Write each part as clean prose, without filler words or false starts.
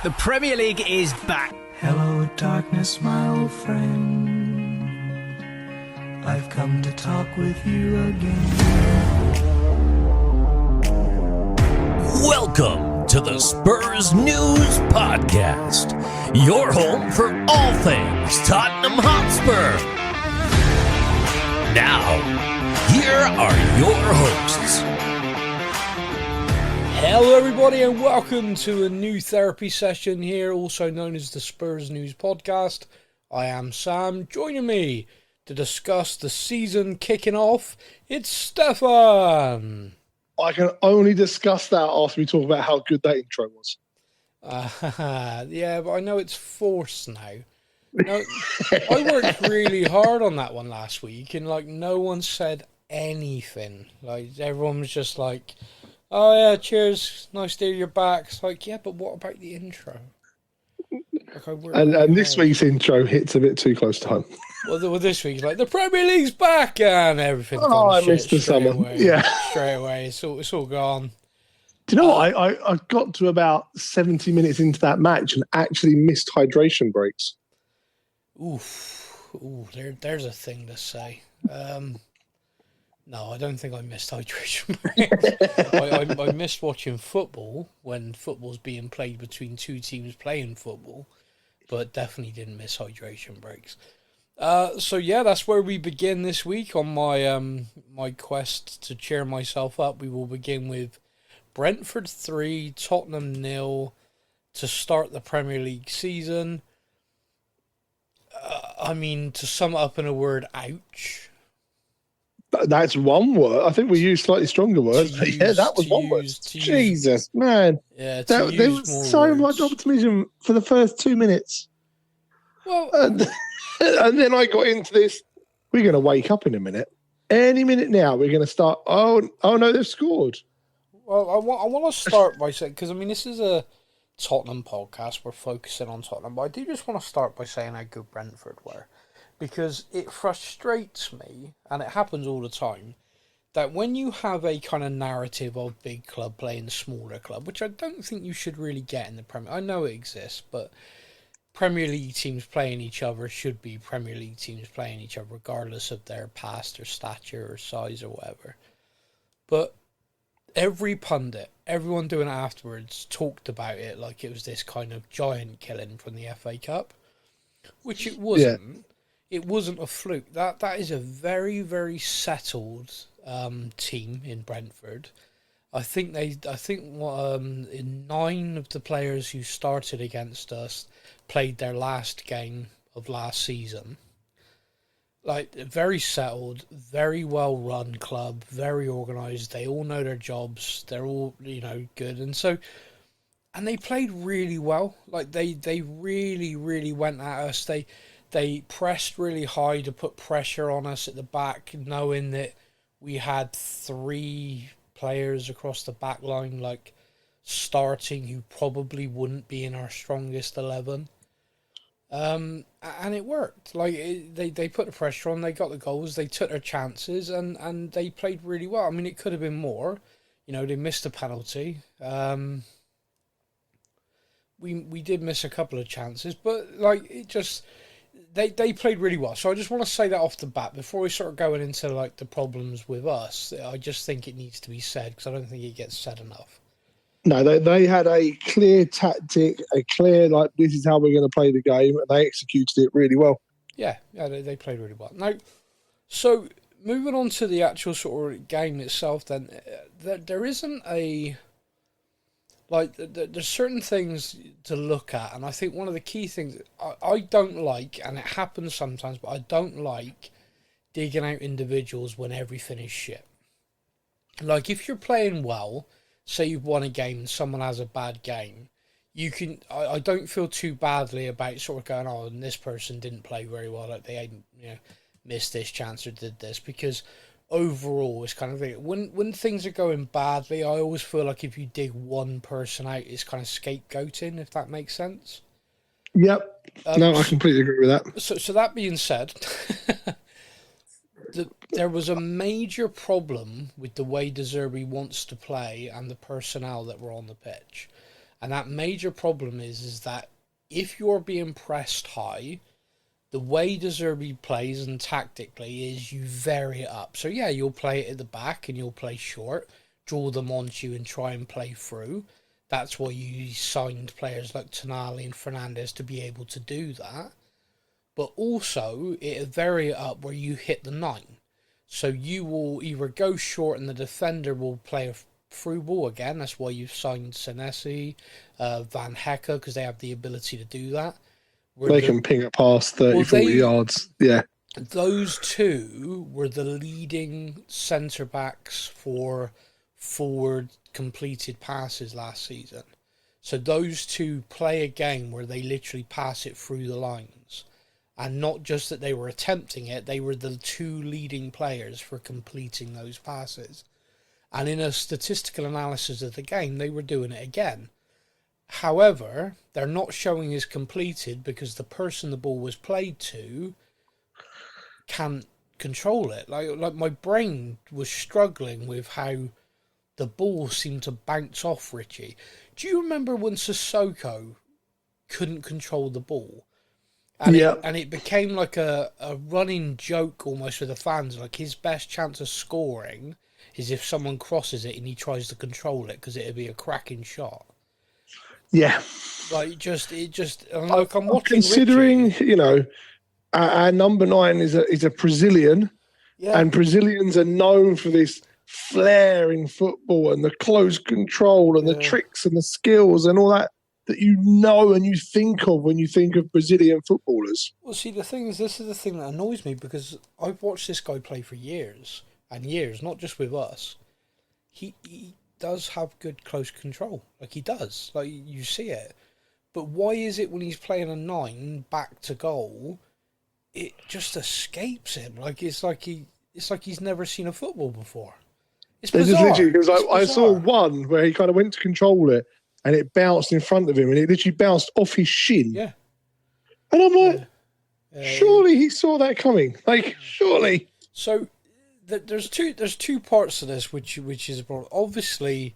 The Premier League is back. Hello, darkness, my old friend. I've come to talk with you again. Welcome to the Spurs News Podcast, your home for all things Tottenham Hotspur. Now, here are your hosts. Hello everybody and welcome to a new therapy session here, also known as the Spurs News Podcast. I am Sam. Joining me to discuss the season kicking off, it's Stefan. I can only discuss that after we talk about how good that intro was. Yeah, but I know it's forced now. No, I worked really hard on that one last week and no one said anything. Everyone was just like, oh yeah, cheers, nice to hear you're back. It's like, yeah, but what about the intro? And this week's intro hits a bit too close to home. Well, this week's the Premier League's back and everything's gone Oh, I shit missed the summer. away. Yeah. Straight away, it's all gone. Do you know what? I got to about 70 minutes into that match and actually missed hydration breaks. Ooh, there's a thing to say. No, I don't think I missed hydration breaks. I missed watching football when football's being played between two teams playing football, but definitely didn't miss hydration breaks. So yeah, that's where we begin this week on my quest to cheer myself up. We will begin with Brentford 3, Tottenham 0 to start the Premier League season. To sum it up in a word, ouch. That's one word. I think we used slightly stronger words. Yeah, that was one word. Jesus, man. Yeah, there was so much optimism for the first 2 minutes. Well, and then I got into this. We're going to wake up in a minute. Any minute now, we're going to start. Oh no, they've scored. Well, I want to start by saying, because this is a Tottenham podcast. We're focusing on Tottenham, but I do just want to start by saying how good Brentford were. Because it frustrates me, and it happens all the time, that when you have a kind of narrative of big club playing smaller club, which I don't think you should really get in the Premier. I know it exists, but Premier League teams playing each other should be Premier League teams playing each other, regardless of their past or stature or size or whatever. But every pundit, everyone doing it afterwards, talked about it like it was this kind of giant killing from the FA Cup, which it wasn't. Yeah. It wasn't a fluke. That is a very, very settled team in Brentford. I think 9 of the players who started against us played their last game of last season. Very settled, very well run club, very organised. They all know their jobs. They're all good, and they played really well. They really, really went at us. They pressed really high to put pressure on us at the back, knowing that we had 3 players across the back line, starting, who probably wouldn't be in our strongest 11. And it worked. They put the pressure on, they got the goals, they took their chances, and they played really well. It could have been more. They missed a penalty. We did miss a couple of chances, but it just... They played really well. So I just want to say that off the bat before we start going into the problems with us. I just think it needs to be said because I don't think it gets said enough. No, they had a clear tactic, a clear this is how we're going to play the game, and they executed it really well. Yeah, they played really well. Now, so moving on to the actual sort of game itself, then there isn't a... there's certain things to look at, and I think one of the key things I don't like, and it happens sometimes, but I don't like digging out individuals when everything is shit. If you're playing well, say you've won a game and someone has a bad game, you can. I don't feel too badly about sort of going, oh, and this person didn't play very well, they missed this chance or did this, because overall it's kind of when things are going badly, I always feel like if you dig one person out, it's kind of scapegoating, if that makes sense. Yep. No, I completely agree with that. So that being said, there was a major problem with the way De Zerbi wants to play and the personnel that were on the pitch. And that major problem is that if you're being pressed high, the way De Zerbi plays and tactically is you vary it up. So yeah, you'll play it at the back and you'll play short, draw them onto you and try and play through. That's why you signed players like Tonali and Fernandez to be able to do that. But also, it'll vary it up where you hit the 9. So you will either go short and the defender will play a through ball again. That's why you've signed Senesi, Van Hecke, because they have the ability to do that. They can ping it past 30, 40 yards. Yeah. Those two were the leading centre-backs for forward completed passes last season. So those two play a game where they literally pass it through the lines. And not just that they were attempting it, they were the two leading players for completing those passes. And in a statistical analysis of the game, they were doing it again. However, they're not showing as completed because the person the ball was played to can't control it. Like my brain was struggling with how the ball seemed to bounce off Richie. Do you remember when Sissoko couldn't control the ball? And it became like a running joke almost with the fans. Like his best chance of scoring is if someone crosses it and he tries to control it because it'd be a cracking shot. Yeah. Like it just. Like I'm watching. Considering, Richie, our number 9 is a Brazilian, and Brazilians are known for this flaring football and the close control and the tricks and the skills and all that you know and you think of when you think of Brazilian footballers. Well, see, the thing is, this is the thing that annoys me because I've watched this guy play for years and years, not just with us. He does have good close control. Like, he does. Like, you see it. But why is it when he's playing a 9 back to goal, it just escapes him? Like, it's like he's never seen a football before. It's bizarre. I saw one where he kind of went to control it and it bounced in front of him and it literally bounced off his shin. Yeah. And I'm like, surely he saw that coming. Like, surely. So there's two parts to this, which is a problem. Obviously,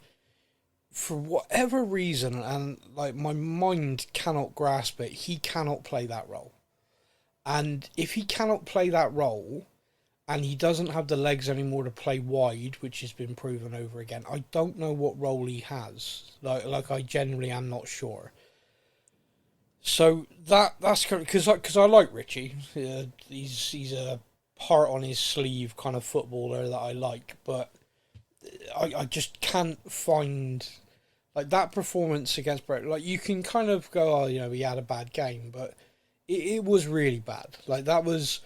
for whatever reason, and like my mind cannot grasp it, he cannot play that role. And if he cannot play that role, and he doesn't have the legs anymore to play wide, which has been proven over again, I don't know what role he has. Like I genuinely am not sure. So that's because I like Richie. He's a heart on his sleeve kind of footballer that I like, but I just can't find like that performance against Brett. Like you can kind of go, he had a bad game, but it was really bad. Like that was.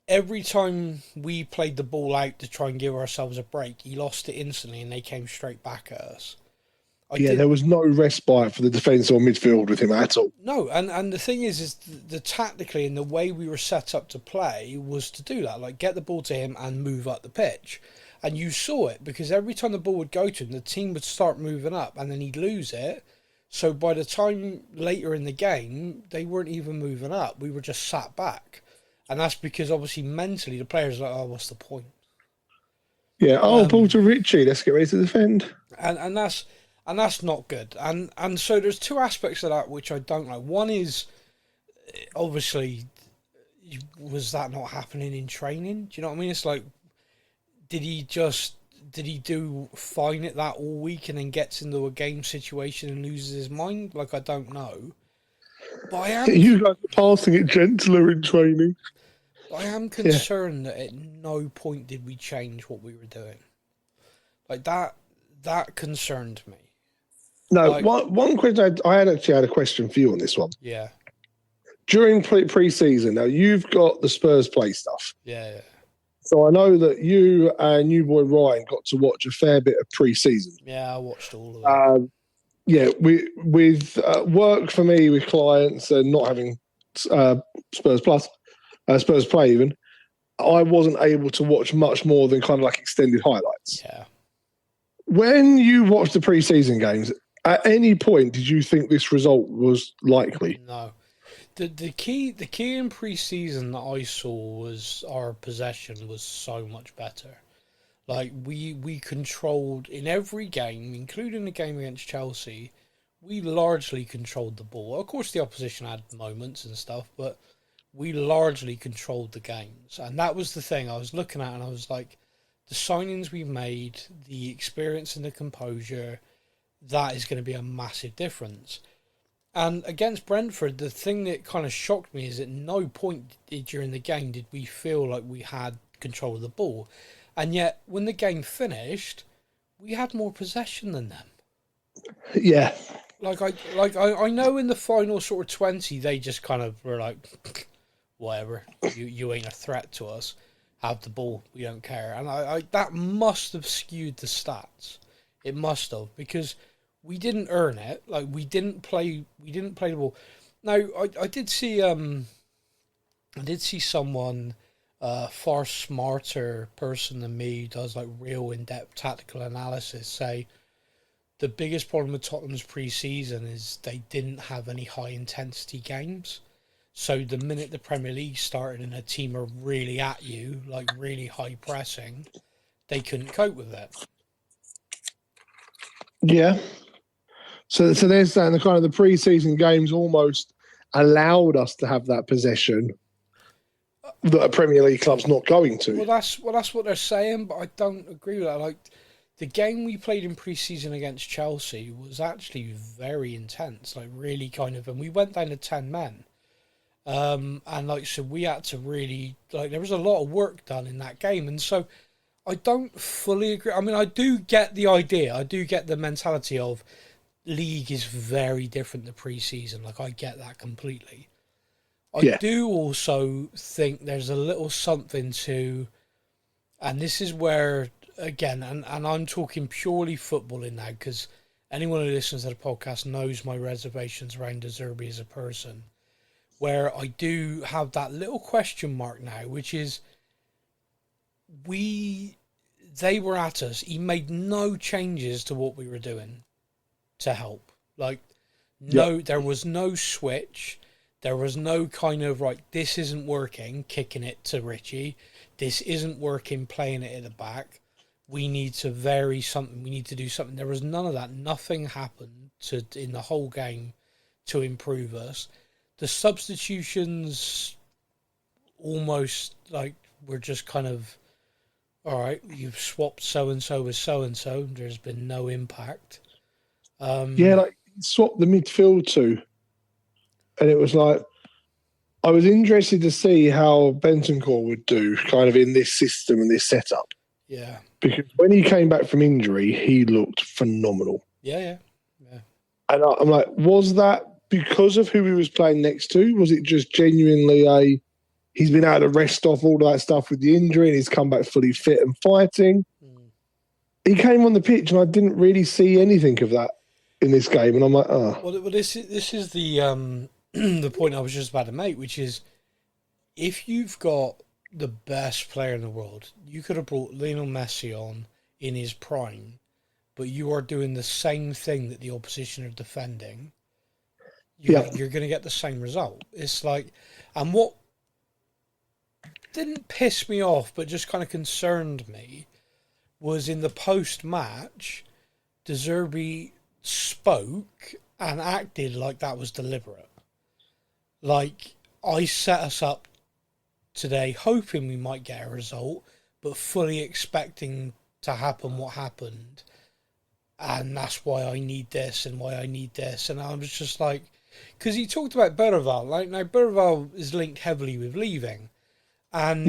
Every time we played the ball out to try and give ourselves a break, he lost it instantly and they came straight back at us. There was no respite for the defence or midfield with him at all. No, and the thing is the tactically and the way we were set up to play was to do that, like get the ball to him and move up the pitch. And you saw it because every time the ball would go to him, the team would start moving up and then he'd lose it. So by the time later in the game, they weren't even moving up. We were just sat back. And that's because, obviously, mentally, the players are like, what's the point? Yeah, ball to Richie, let's get ready to defend. And that's not good. And so there's two aspects of that which I don't like. One is, obviously, was that not happening in training? Do you know what I mean? It's like, did he do fine at that all week and then gets into a game situation and loses his mind? Like, I don't know. But you guys are passing it gentler in training. I am concerned that at no point did we change what we were doing. Like that concerned me. No, one question I actually had a question for you on this one. Yeah. During pre-season, now you've got the Spurs play stuff. Yeah. So I know that you and you boy Ryan got to watch a fair bit of pre-season. Yeah, I watched all of it. With work for me with clients and not having Spurs Plus, Spurs Play even, I wasn't able to watch much more than kind of like extended highlights. Yeah. When you watched the pre-season games, at any point did you think this result was likely? No. The key in pre-season that I saw was our possession was so much better. Like we controlled in every game, including the game against Chelsea, we largely controlled the ball. Of course, the opposition had moments and stuff, but we largely controlled the games. And that was the thing I was looking at, and I was like, the signings we made, the experience and the composure, that is going to be a massive difference. And against Brentford, the thing that kind of shocked me is at no point during the game did we feel like we had control of the ball. And yet, when the game finished, we had more possession than them. Yeah. I know in the final sort of 20, they just kind of were like, whatever, you ain't a threat to us. Have the ball, we don't care. And I that must have skewed the stats. It must have, because we didn't earn it. Like, we didn't play the ball. Now, I did see someone, far smarter person than me, who does like real in-depth tactical analysis, say the biggest problem with Tottenham's pre-season is they didn't have any high-intensity games. So the minute the Premier League started and a team are really at you, like really high pressing, they couldn't cope with it. Yeah. So they're saying the kind of the pre-season games almost allowed us to have that possession that a Premier League club's not going to. Well, that's what they're saying, but I don't agree with that. Like, the game we played in pre-season against Chelsea was actually very intense, like really kind of, and we went down to 10 men. And like, so we had to really, like, there was a lot of work done in that game. And so I don't fully agree. I mean, I do get the idea. I do get the mentality of league is very different to pre-season. Like, I get that completely. I do also think there's a little something to, and this is where, again, and I'm talking purely footballing now, because anyone who listens to the podcast knows my reservations around De Zerbi as a person, where I do have that little question mark now, which is, they were at us. He made no changes to what we were doing to help. Like, no, there was no switch. There was no kind of, right, this isn't working, kicking it to Richie. This isn't working, playing it at the back. We need to vary something. We need to do something. There was none of that. Nothing happened in the whole game to improve us. The substitutions almost, like, were just kind of, all right, you've swapped so-and-so with so-and-so. There's been no impact. Like, swapped the midfield too. And it was like, I was interested to see how Bentancur would do kind of in this system and this setup. Yeah. Because when he came back from injury, he looked phenomenal. Yeah. And I'm like, was that because of who he was playing next to? Was it just genuinely he's been able to rest off all of that stuff with the injury and he's come back fully fit and fighting? He came on the pitch and I didn't really see anything of that in this game. And I'm like, oh. Well, this is the the point I was just about to make, which is, if you've got the best player in the world, you could have brought Lionel Messi on in his prime, but you are doing the same thing that the opposition are defending, you're going to get the same result. It's like, and what didn't piss me off, but just kind of concerned me, was in the post-match, De Zerbi spoke and acted like that was deliberate. Like, I set us up today hoping we might get a result, but fully expecting to happen what happened. And that's why I need this and why I need this. And I was just like, because he talked about Berval. Like, now, Berval is linked heavily with leaving. And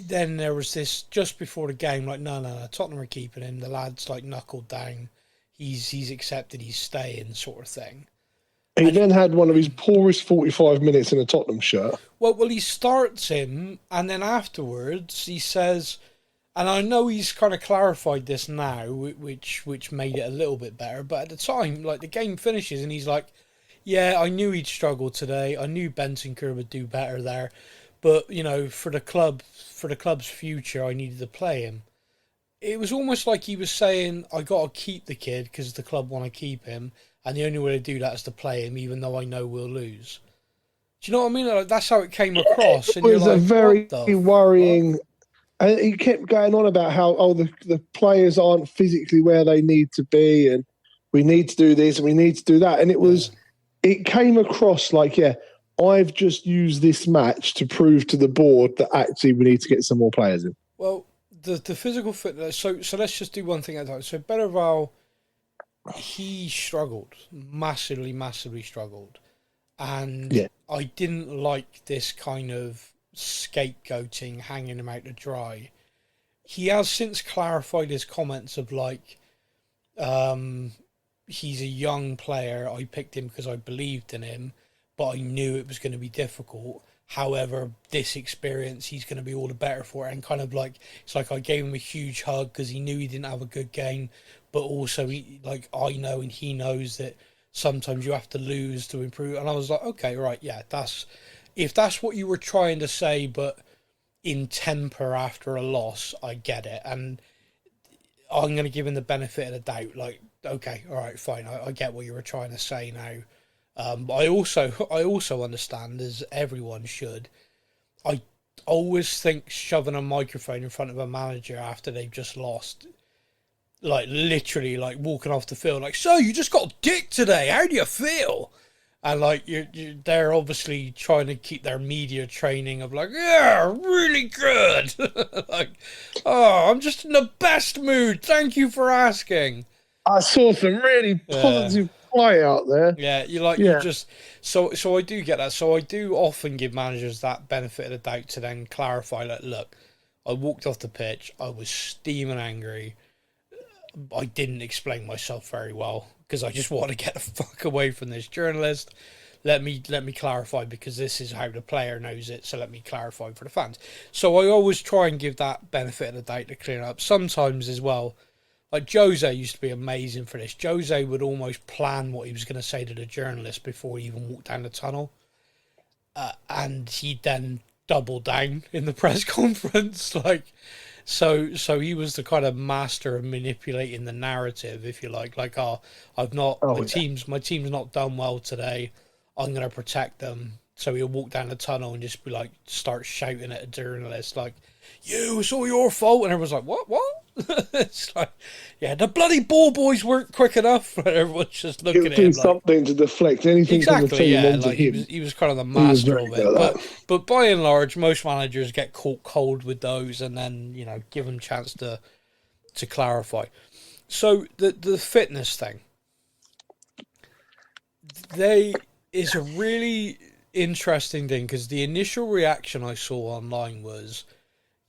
then there was this, just before the game, like, no, Tottenham are keeping him. The lad's, like, knuckled down. He's accepted he's staying, sort of thing. He then had one of his poorest 45 minutes in a Tottenham shirt. Well, he starts him, and then afterwards he says, and I know he's kind of clarified this now, which made it a little bit better, but at the time, like, the game finishes, and he's like, yeah, I knew he'd struggle today. I knew Bentancur would do better there, but, you know, for the club's future, I needed to play him. It was almost like he was saying, I got to keep the kid because the club want to keep him, and the only way to do that is to play him, even though I know we'll lose. Do you know what I mean? Like, that's how it came across. It was a very worrying. And he kept going on about how the players aren't physically where they need to be, and we need to do this and we need to do that. And it came across like, I've just used this match to prove to the board that actually we need to get some more players in. Well, the physical fitness. So let's just do one thing at a time. So Berval, he struggled massively struggled, and I didn't like this kind of scapegoating, hanging him out to dry. He has since clarified his comments of like, he's a young player. I picked him because I believed in him, but I knew it was going to be difficult. However, this experience, he's going to be all the better for it. And kind of like, it's like I gave him a huge hug because he knew he didn't have a good game. But also, I know and he knows that sometimes you have to lose to improve. And I was like, okay, right, yeah, if that's what you were trying to say, but in temper after a loss, I get it. And I'm going to give him the benefit of the doubt. Like, okay, all right, fine, I get what you were trying to say now. I also understand, as everyone should, I always think shoving a microphone in front of a manager after they've just lost, like literally like walking off the field, like, so you just got dick today, how do you feel? And like they're obviously trying to keep their media training of like, yeah, really good. Like, oh, I'm just in the best mood, thank you for asking. I saw some really positive play out there. Yeah, you just so I do get that. So I do often give managers that benefit of the doubt to then clarify, like, look, I walked off the pitch, I was steaming angry, I didn't explain myself very well because I just want to get the fuck away from this journalist. Let me clarify because this is how the player knows it, so let me clarify for the fans. So I always try and give that benefit of the doubt to clear up. Sometimes as well, like Jose used to be amazing for this. Jose would almost plan what he was going to say to the journalist before he even walked down the tunnel. And he'd then double down in the press conference. Like, so he was the kind of master of manipulating the narrative, if you like. Like, my team's not done well today. I'm going to protect them. So he'll walk down the tunnel and just be like, start shouting at a journalist, like, it's all your fault. And everyone's like, what? It's like, yeah, the bloody ball boys weren't quick enough. Everyone's just looking at him like, something to deflect anything from the team onto like him. He was kind of the master of it. But by and large, most managers get caught cold with those and then, give them a chance to clarify. So the fitness thing, is a really interesting thing because the initial reaction I saw online was,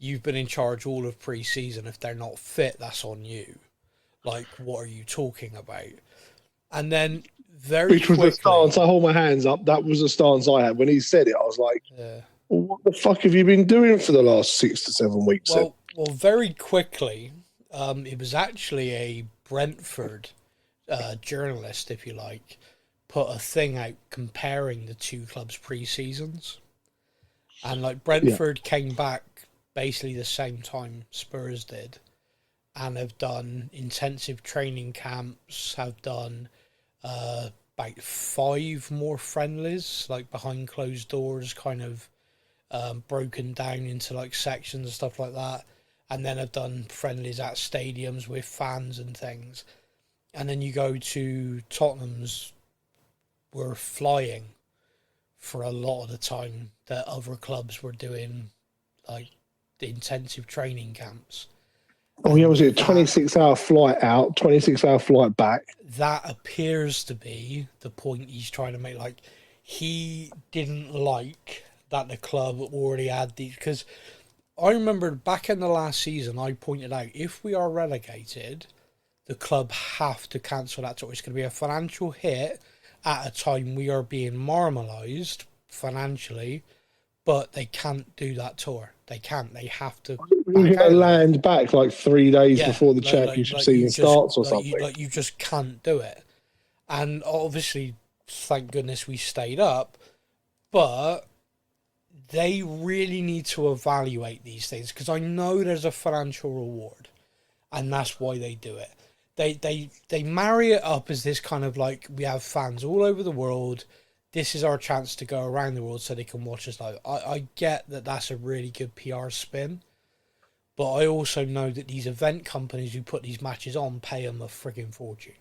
you've been in charge all of pre-season. If they're not fit, that's on you. Like, what are you talking about? And then Which was the stance, I hold my hands up, that was the stance I had. When he said it, I was like, well, what the fuck have you been doing for the last 6 to 7 weeks? Well, very quickly, it was actually a Brentford journalist, if you like, put a thing out comparing the two clubs' pre-seasons. And like Brentford came back basically the same time Spurs did, and have done intensive training camps, have done about 5 more friendlies, like behind closed doors, kind of broken down into like sections and stuff like that, and then have done friendlies at stadiums with fans and things. And then you go to Tottenham's, were flying for a lot of the time that other clubs were doing like the intensive training camps. Oh, yeah, was it a 26-hour flight out, 26-hour flight back? That appears to be the point he's trying to make. Like, he didn't like that the club already had these, because I remember back in the last season, I pointed out, if we are relegated, the club have to cancel that tour. It's going to be a financial hit at a time we are being marmalised financially, but they can't do that tour. They can't. They have to. You're going to land back like 3 days before the championship season starts or something. You just can't do it. And obviously, thank goodness we stayed up, but they really need to evaluate these things, because I know there's a financial reward, and that's why they do it. They marry it up as this kind of like, we have fans all over the world. This is our chance to go around the world so they can watch us live. I get that that's a really good PR spin, but I also know that these event companies who put these matches on pay them a frigging fortune.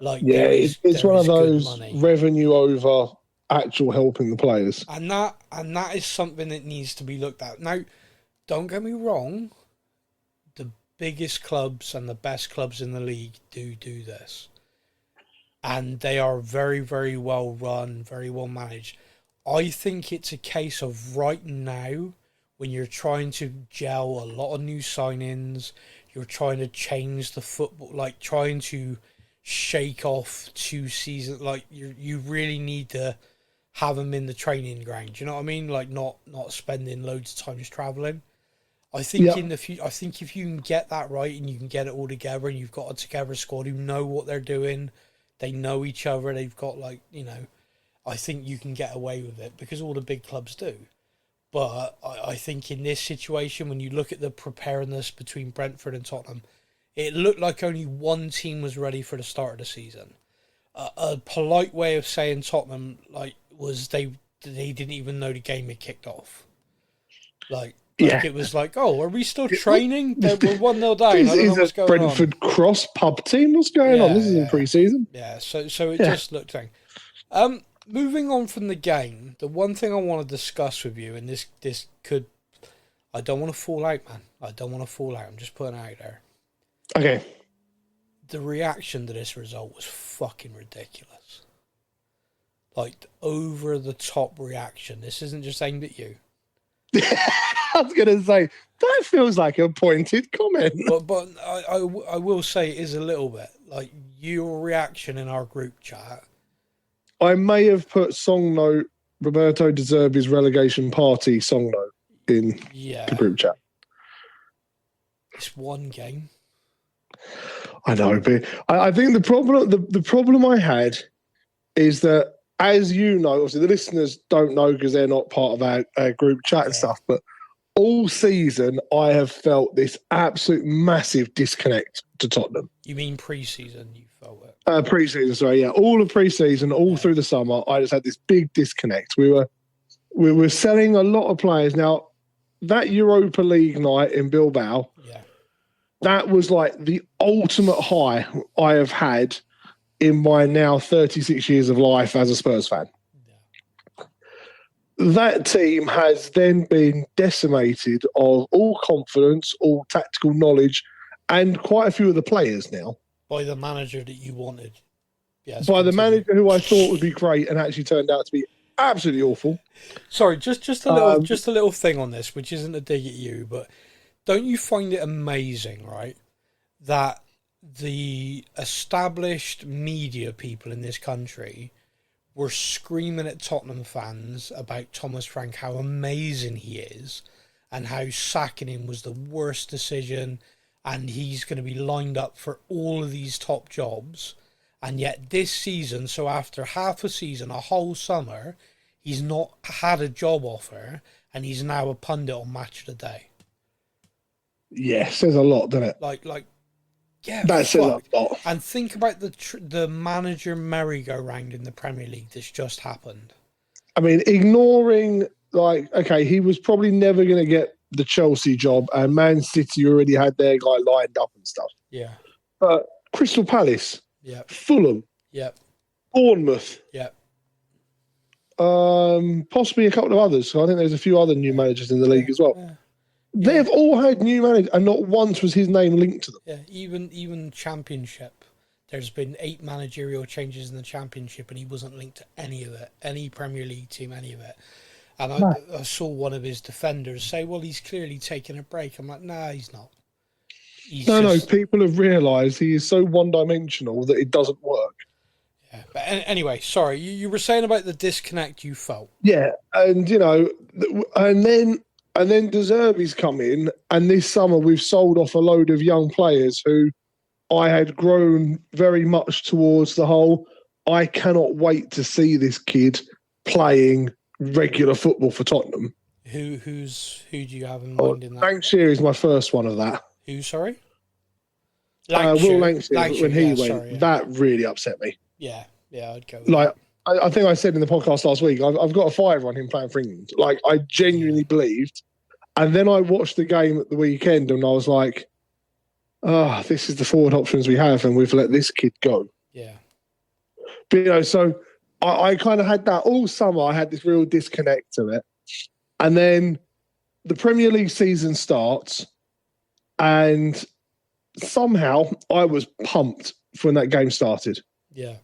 Like, Yeah, it's there one is of good those money. revenue over actual helping the players. And that is something that needs to be looked at. Now, don't get me wrong, the biggest clubs and the best clubs in the league do this. And they are very, very well run, very well managed. I think it's a case of right now, when you're trying to gel a lot of new signings, you're trying to change the football, like trying to shake off 2 seasons, like you really need to have them in the training ground. You know what I mean? Like not spending loads of time just traveling. I think in the future, I think if you can get that right and you can get it all together, and you've got a together squad who know what they're doing, they know each other, they've got I think you can get away with it because all the big clubs do. But I think in this situation, when you look at the preparedness between Brentford and Tottenham, it looked like only one team was ready for the start of the season. A polite way of saying Tottenham was they didn't even know the game had kicked off. It was like, oh, are we still training? We're 1-0 down. I don't know what's going Brentford on. Cross pub team. What's going on? This isn't pre-season. Yeah, so it just looked like. Moving on from the game, the one thing I want to discuss with you, and this could, I don't want to fall out, man. I don't want to fall out. I'm just putting it out there. Okay. The reaction to this result was fucking ridiculous. Like, the over-the-top reaction. This isn't just aimed at you. I was going to say, that feels like a pointed comment. But I will say it is a little bit. Like, your reaction in our group chat. I may have put song note, Roberto De Zerbi's relegation party song note in the group chat. It's one game. I know, but I think the problem I had is that, as you know, obviously the listeners don't know because they're not part of our group chat and stuff, but all season I have felt this absolute massive disconnect to Tottenham. You mean pre-season you felt it? Pre-season, sorry, yeah. All of pre-season, all through the summer, I just had this big disconnect. We were selling a lot of players. Now, that Europa League night in Bilbao, that was like the ultimate high I have had in my now 36 years of life as a Spurs fan. Yeah. That team has then been decimated of all confidence, all tactical knowledge, and quite a few of the players now. By the manager that you wanted. Yes. By the manager who I thought would be great and actually turned out to be absolutely awful. Sorry, just a little thing on this, which isn't a dig at you, but don't you find it amazing, right, that the established media people in this country were screaming at Tottenham fans about Thomas Frank, how amazing he is, and how sacking him was the worst decision, and he's going to be lined up for all of these top jobs. And yet this season, so after half a season, a whole summer, he's not had a job offer, and he's now a pundit on Match of the Day. Yeah, says a lot, doesn't it? Yeah, that says a lot. And think about the manager merry-go-round in the Premier League that's just happened. I mean, ignoring, okay, he was probably never going to get the Chelsea job, and Man City already had their guy lined up and stuff. Yeah. But Crystal Palace, Fulham, Bournemouth, possibly a couple of others. So I think there's a few other new managers in the league as well. Yeah. They've all had new managers, and not once was his name linked to them. Yeah, even Championship. There's been 8 managerial changes in the Championship, and he wasn't linked to any of it, any Premier League team, any of it. And I saw one of his defenders say, well, he's clearly taking a break. I'm like, nah, he's not. No, people have realised he is so one-dimensional that it doesn't work. Yeah, but anyway, sorry, you were saying about the disconnect you felt. Yeah, and, and then De Zerbi's come in, and this summer we've sold off a load of young players who I had grown very much towards the whole, I cannot wait to see this kid playing regular football for Tottenham. Who do you have in mind in that? Lancashire is my first one of that. Who, sorry? Will Lancashire, when he went, that really upset me. Yeah, I'd go with that. I think I said in the podcast last week, I've got a fiver on him playing for England. I genuinely believed. And then I watched the game at the weekend and I was like, this is the forward options we have and we've let this kid go. Yeah. But, so I kind of had that all summer. I had this real disconnect to it. And then the Premier League season starts, and somehow I was pumped when that game started. Yeah.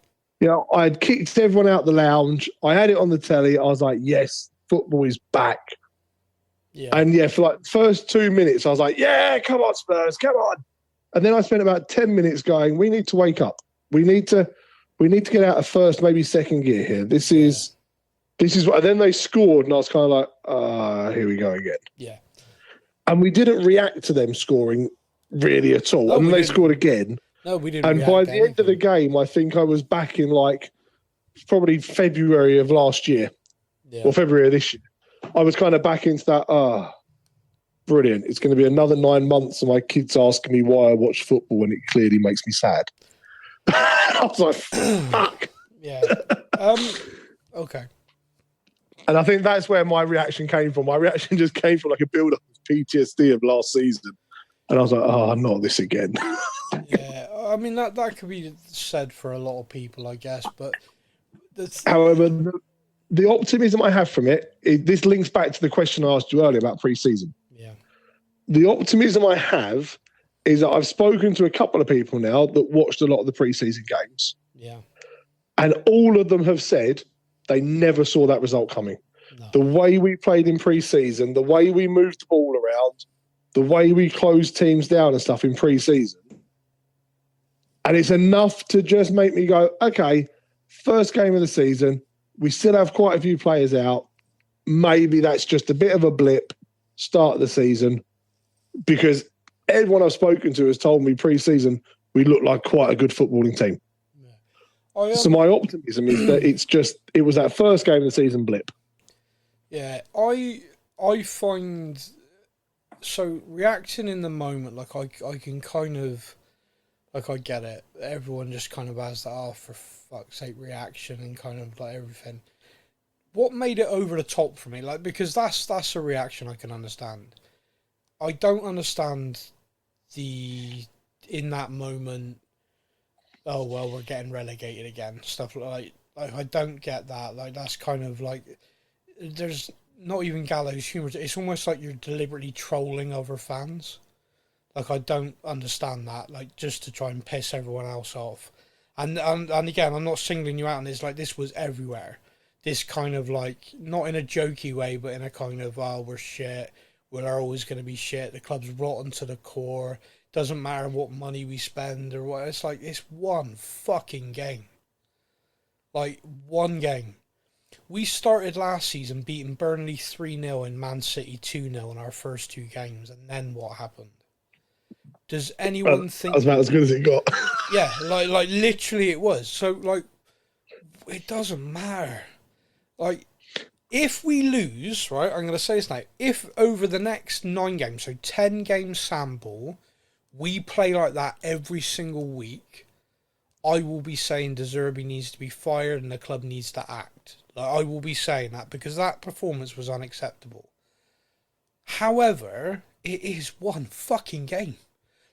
I'd kicked everyone out the lounge. I had it on the telly. I was like, yes, football is back. Yeah. And for like the first 2 minutes, I was like, yeah, come on, Spurs, come on. And then I spent about 10 minutes going, we need to wake up. We need to get out of first, maybe second gear here. This is what. And then they scored, and I was kind of like, here we go again. Yeah. And we didn't react to them scoring really at all. And then they scored again. No, we didn't. And by the end of the game, I think I was back in like probably February of last year or February of this year. I was kind of back into that, brilliant. It's going to be another 9 months of my kids asking me why I watch football, and it clearly makes me sad. I was like, fuck. Yeah. Okay. And I think that's where my reaction came from. My reaction just came from like a build-up of PTSD of last season. And I was like, oh, not this again. Yeah. I mean, that could be said for a lot of people, I guess. But however, the optimism I have from this links back to the question I asked you earlier about pre-season. Yeah. The optimism I have is that I've spoken to a couple of people now that watched a lot of the pre-season games. Yeah. And all of them have said they never saw that result coming. No. The way we played in pre-season, the way we moved the ball around, the way we closed teams down and stuff in pre-season. And it's enough to just make me go, okay, first game of the season, we still have quite a few players out. Maybe that's just a bit of a blip, start of the season, because everyone I've spoken to has told me pre-season we look like quite a good footballing team. Yeah. So my optimism is that it was that first game of the season blip. Yeah, I find so reacting in the moment, like I can kind of, like, I get it. Everyone just kind of has that, for fuck's sake, reaction and kind of like everything. What made it over the top for me? Like, because that's a reaction I can understand. I don't understand in that moment, oh, well, we're getting relegated again. Stuff like I don't get that. Like, that's kind of like, there's not even gallows humour. It's almost like you're deliberately trolling other fans. Like, I don't understand that. Like, just to try and piss everyone else off. And again, I'm not singling you out, and it's like, this was everywhere. This kind of like, not in a jokey way, but in a kind of, oh, we're shit. We're always going to be shit. The club's rotten to the core. Doesn't matter what money we spend or what. It's like, it's one fucking game. Like, one game. We started last season beating Burnley 3-0 and Man City 2-0 in our first two games. And then what happened? Does anyone think... That's about as good as it got. Yeah, like literally it was. So, like, it doesn't matter. Like, if we lose, right, I'm going to say this now. If over the next 9 games, so 10 games sample, we play like that every single week, I will be saying De Zerbi needs to be fired and the club needs to act. Like, I will be saying that because that performance was unacceptable. However, it is one fucking game.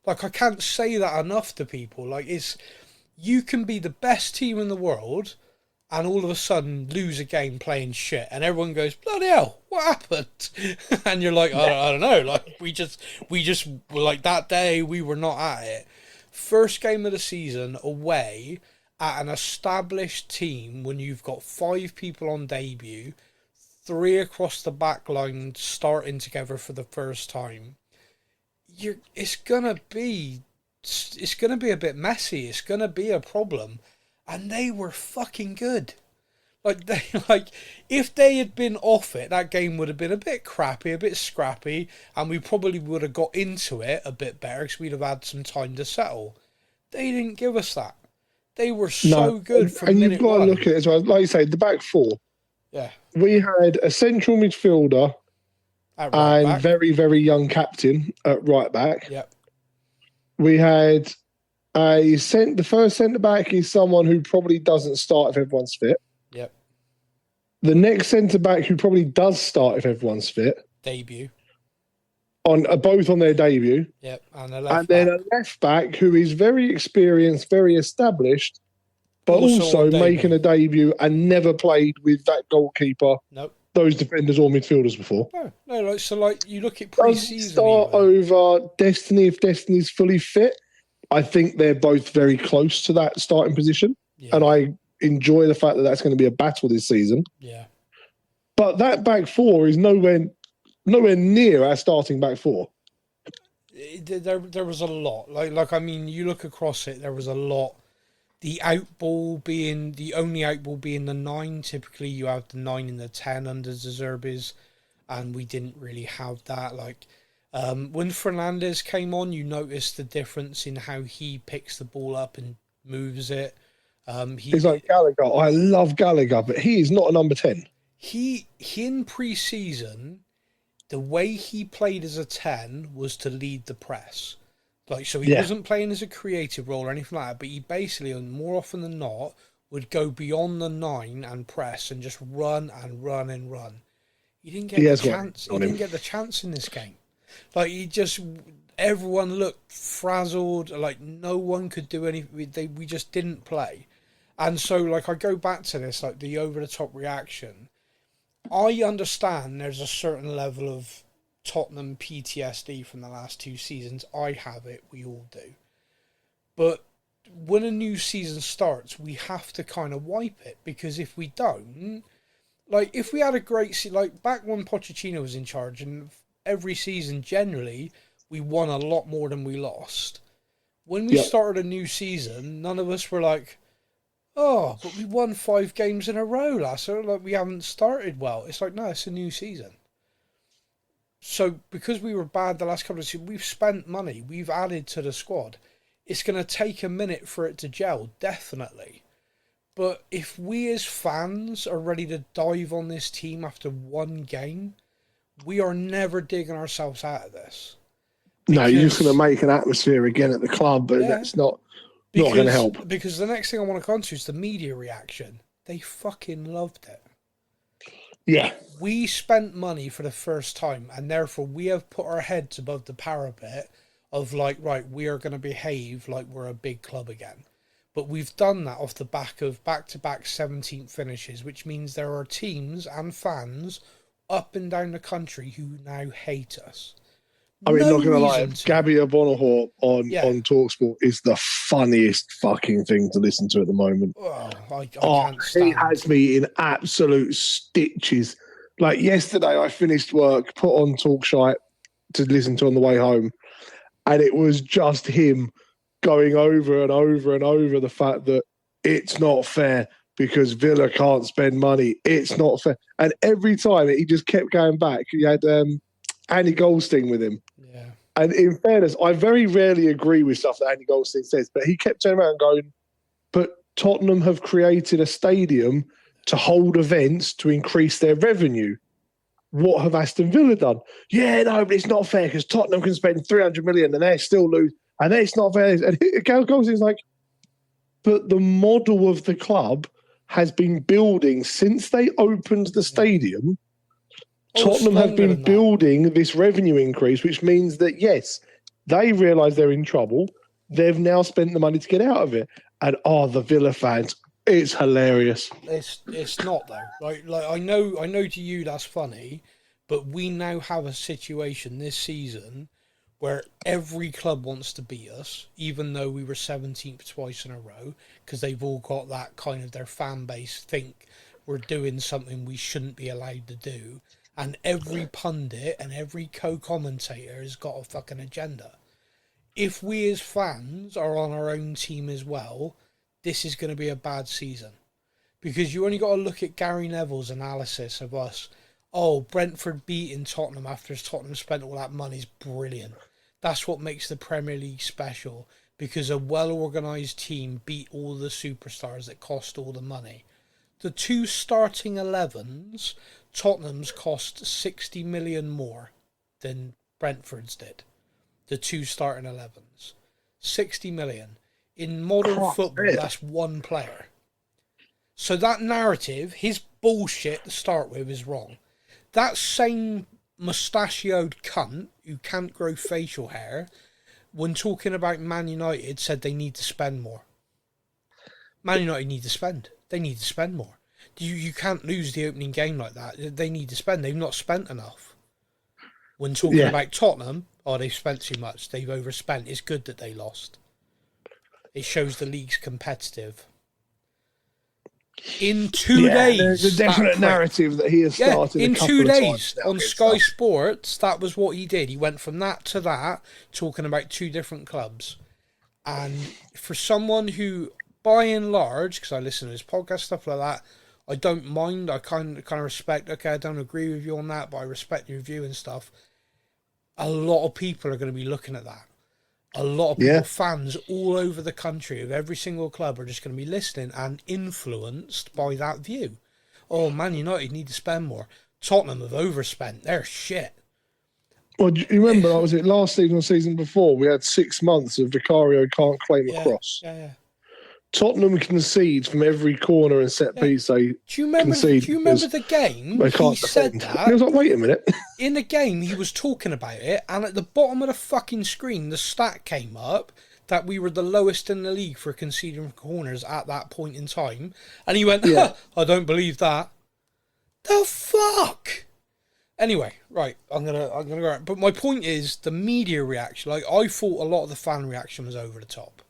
Like, I can't say that enough to people. Like, you can be the best team in the world and all of a sudden lose a game playing shit, and everyone goes, bloody hell, what happened? And you're like, I don't know. Like, we just were like, that day we were not at it. First game of the season away at an established team when you've got 5 people on debut, 3 across the back line starting together for the first time. It's gonna be a bit messy. It's gonna be a problem, and they were fucking good. Like if they had been off it, that game would have been a bit crappy, a bit scrappy, and we probably would have got into it a bit better because we'd have had some time to settle. They didn't give us that. They were so good from minute one. And you've got to look at it as well. Like you say, the back 4. Yeah, we had a central midfielder. And very, very young captain at right back. Yep. We had the first centre back is someone who probably doesn't start if everyone's fit. Yep. The next centre back who probably does start if everyone's fit. Debut. Both on their debut. Yep. And then a left back who is very experienced, very established, but also on debut. making a debut and never played with that goalkeeper, Nope. those defenders or midfielders before. No. Like you look at Does pre-season. start over Destiny if Destiny's fully fit. I think they're both very close to that starting position, and I enjoy the fact that that's going to be a battle this season. Yeah. But that back four is nowhere near our starting back four. There was a lot. Like I mean, you look across it, there was a lot. The outball being the only outball being the 9. Typically, you have the 9 and the 10 under the Zerbis, and we didn't really have that. Like when Fernandez came on, you noticed the difference in how he picks the ball up and moves it. He's like Gallagher. I love Gallagher, but he is not a number 10. He in pre-season, the way he played as a 10 was to lead the press. Like, so he wasn't playing as a creative role or anything like that, but he basically, more often than not, would go beyond the 9 and press and just run and run and run. He didn't get the chance. He didn't get the chance in this game. Like, everyone looked frazzled. Like, no one could do anything. We just didn't play. And so, like, I go back to this, like, the over-the-top reaction. I understand there's a certain level of Tottenham PTSD from the last 2 seasons. I have it. We all do. But when a new season starts, we have to kind of wipe it, because if we don't, like, if we had a great season, like back when Pochettino was in charge, and every season generally we won a lot more than we lost. When we started a new season, none of us were like, oh, but we won 5 games in a row last year. Like, we haven't started well. It's like, no, it's a new season. So, because we were bad the last couple of seasons, we've spent money. We've added to the squad. It's going to take a minute for it to gel, definitely. But if we as fans are ready to dive on this team after 1 game, we are never digging ourselves out of this. No, you're just going to make an atmosphere again at the club, but that's not going to help. Because the next thing I want to come to is the media reaction. They fucking loved it. Yeah. We spent money for the first time, and therefore we have put our heads above the parapet of like, right, we are going to behave like we're a big club again. But we've done that off the back of back-to-back 17th finishes, which means there are teams and fans up and down the country who now hate us. I mean, not going to lie, Gabby O'Bonahor on TalkSport is the funniest fucking thing to listen to at the moment. I can't stand. He has me in absolute stitches. Like yesterday, I finished work, put on Talkshite to listen to on the way home, and it was just him going over and over and over the fact that it's not fair because Villa can't spend money. It's not fair. And every time he just kept going back. He had Andy Goldstein with him. Yeah. And in fairness, I very rarely agree with stuff that Andy Goldstein says, but he kept turning around and going, but Tottenham have created a stadium to hold events to increase their revenue. What have Aston Villa done? Yeah, no, but it's not fair because Tottenham can spend 300 million and they still lose. And it's not fair. And Goldstein's like, but the model of the club has been building since they opened the stadium. Tottenham have been building this revenue increase, which means that, yes, they realise they're in trouble. They've now spent the money to get out of it. And, the Villa fans, it's hilarious. It's not, though. Like I know to you that's funny, but we now have a situation this season where every club wants to beat us, even though we were 17th twice in a row, because they've all got that kind of their fan base think we're doing something we shouldn't be allowed to do. And every pundit and every co-commentator has got a fucking agenda. If we as fans are on our own team as well, this is going to be a bad season. Because you only got to look at Gary Neville's analysis of us. Oh, Brentford beating Tottenham after Tottenham spent all that money is brilliant. That's what makes the Premier League special. Because a well-organised team beat all the superstars that cost all the money. The 2 starting 11s... Tottenham's cost 60 million more than Brentford's did. The 2 starting 11s. 60 million. In modern football, that's 1 player. So that narrative, his bullshit to start with, is wrong. That same mustachioed cunt who can't grow facial hair, when talking about Man United, said they need to spend more. Man United need to spend. They need to spend more. You can't lose the opening game like that. They need to spend. They've not spent enough. When talking about Tottenham, they've spent too much. They've overspent. It's good that they lost. It shows the league's competitive. In 2 days... There's a definite narrative that he has started in a couple 2 of days times now on Sky Sports, that was what he did. He went from that to that, talking about 2 different clubs. And for someone who, by and large, because I listen to his podcast, stuff like that, I don't mind. I kind of respect. Okay, I don't agree with you on that, but I respect your view and stuff. A lot of people are going to be looking at that. A lot of people, fans all over the country of every single club, are just going to be listening and influenced by that view. Oh, Man United need to spend more. Tottenham have overspent. They're shit. Well, do you remember, was it last season or season before, we had 6 months of Vicario can't claim a cross. Yeah. Tottenham concede from every corner and set piece they concede. Do you remember the game? They can't defend. Said that. And I was like, wait a minute. In the game, he was talking about it, and at the bottom of the fucking screen, the stat came up that we were the lowest in the league for conceding corners at that point in time. And he went, I don't believe that. The fuck? Anyway, right, I'm gonna go. But my point is, the media reaction. Like, I thought a lot of the fan reaction was over the top.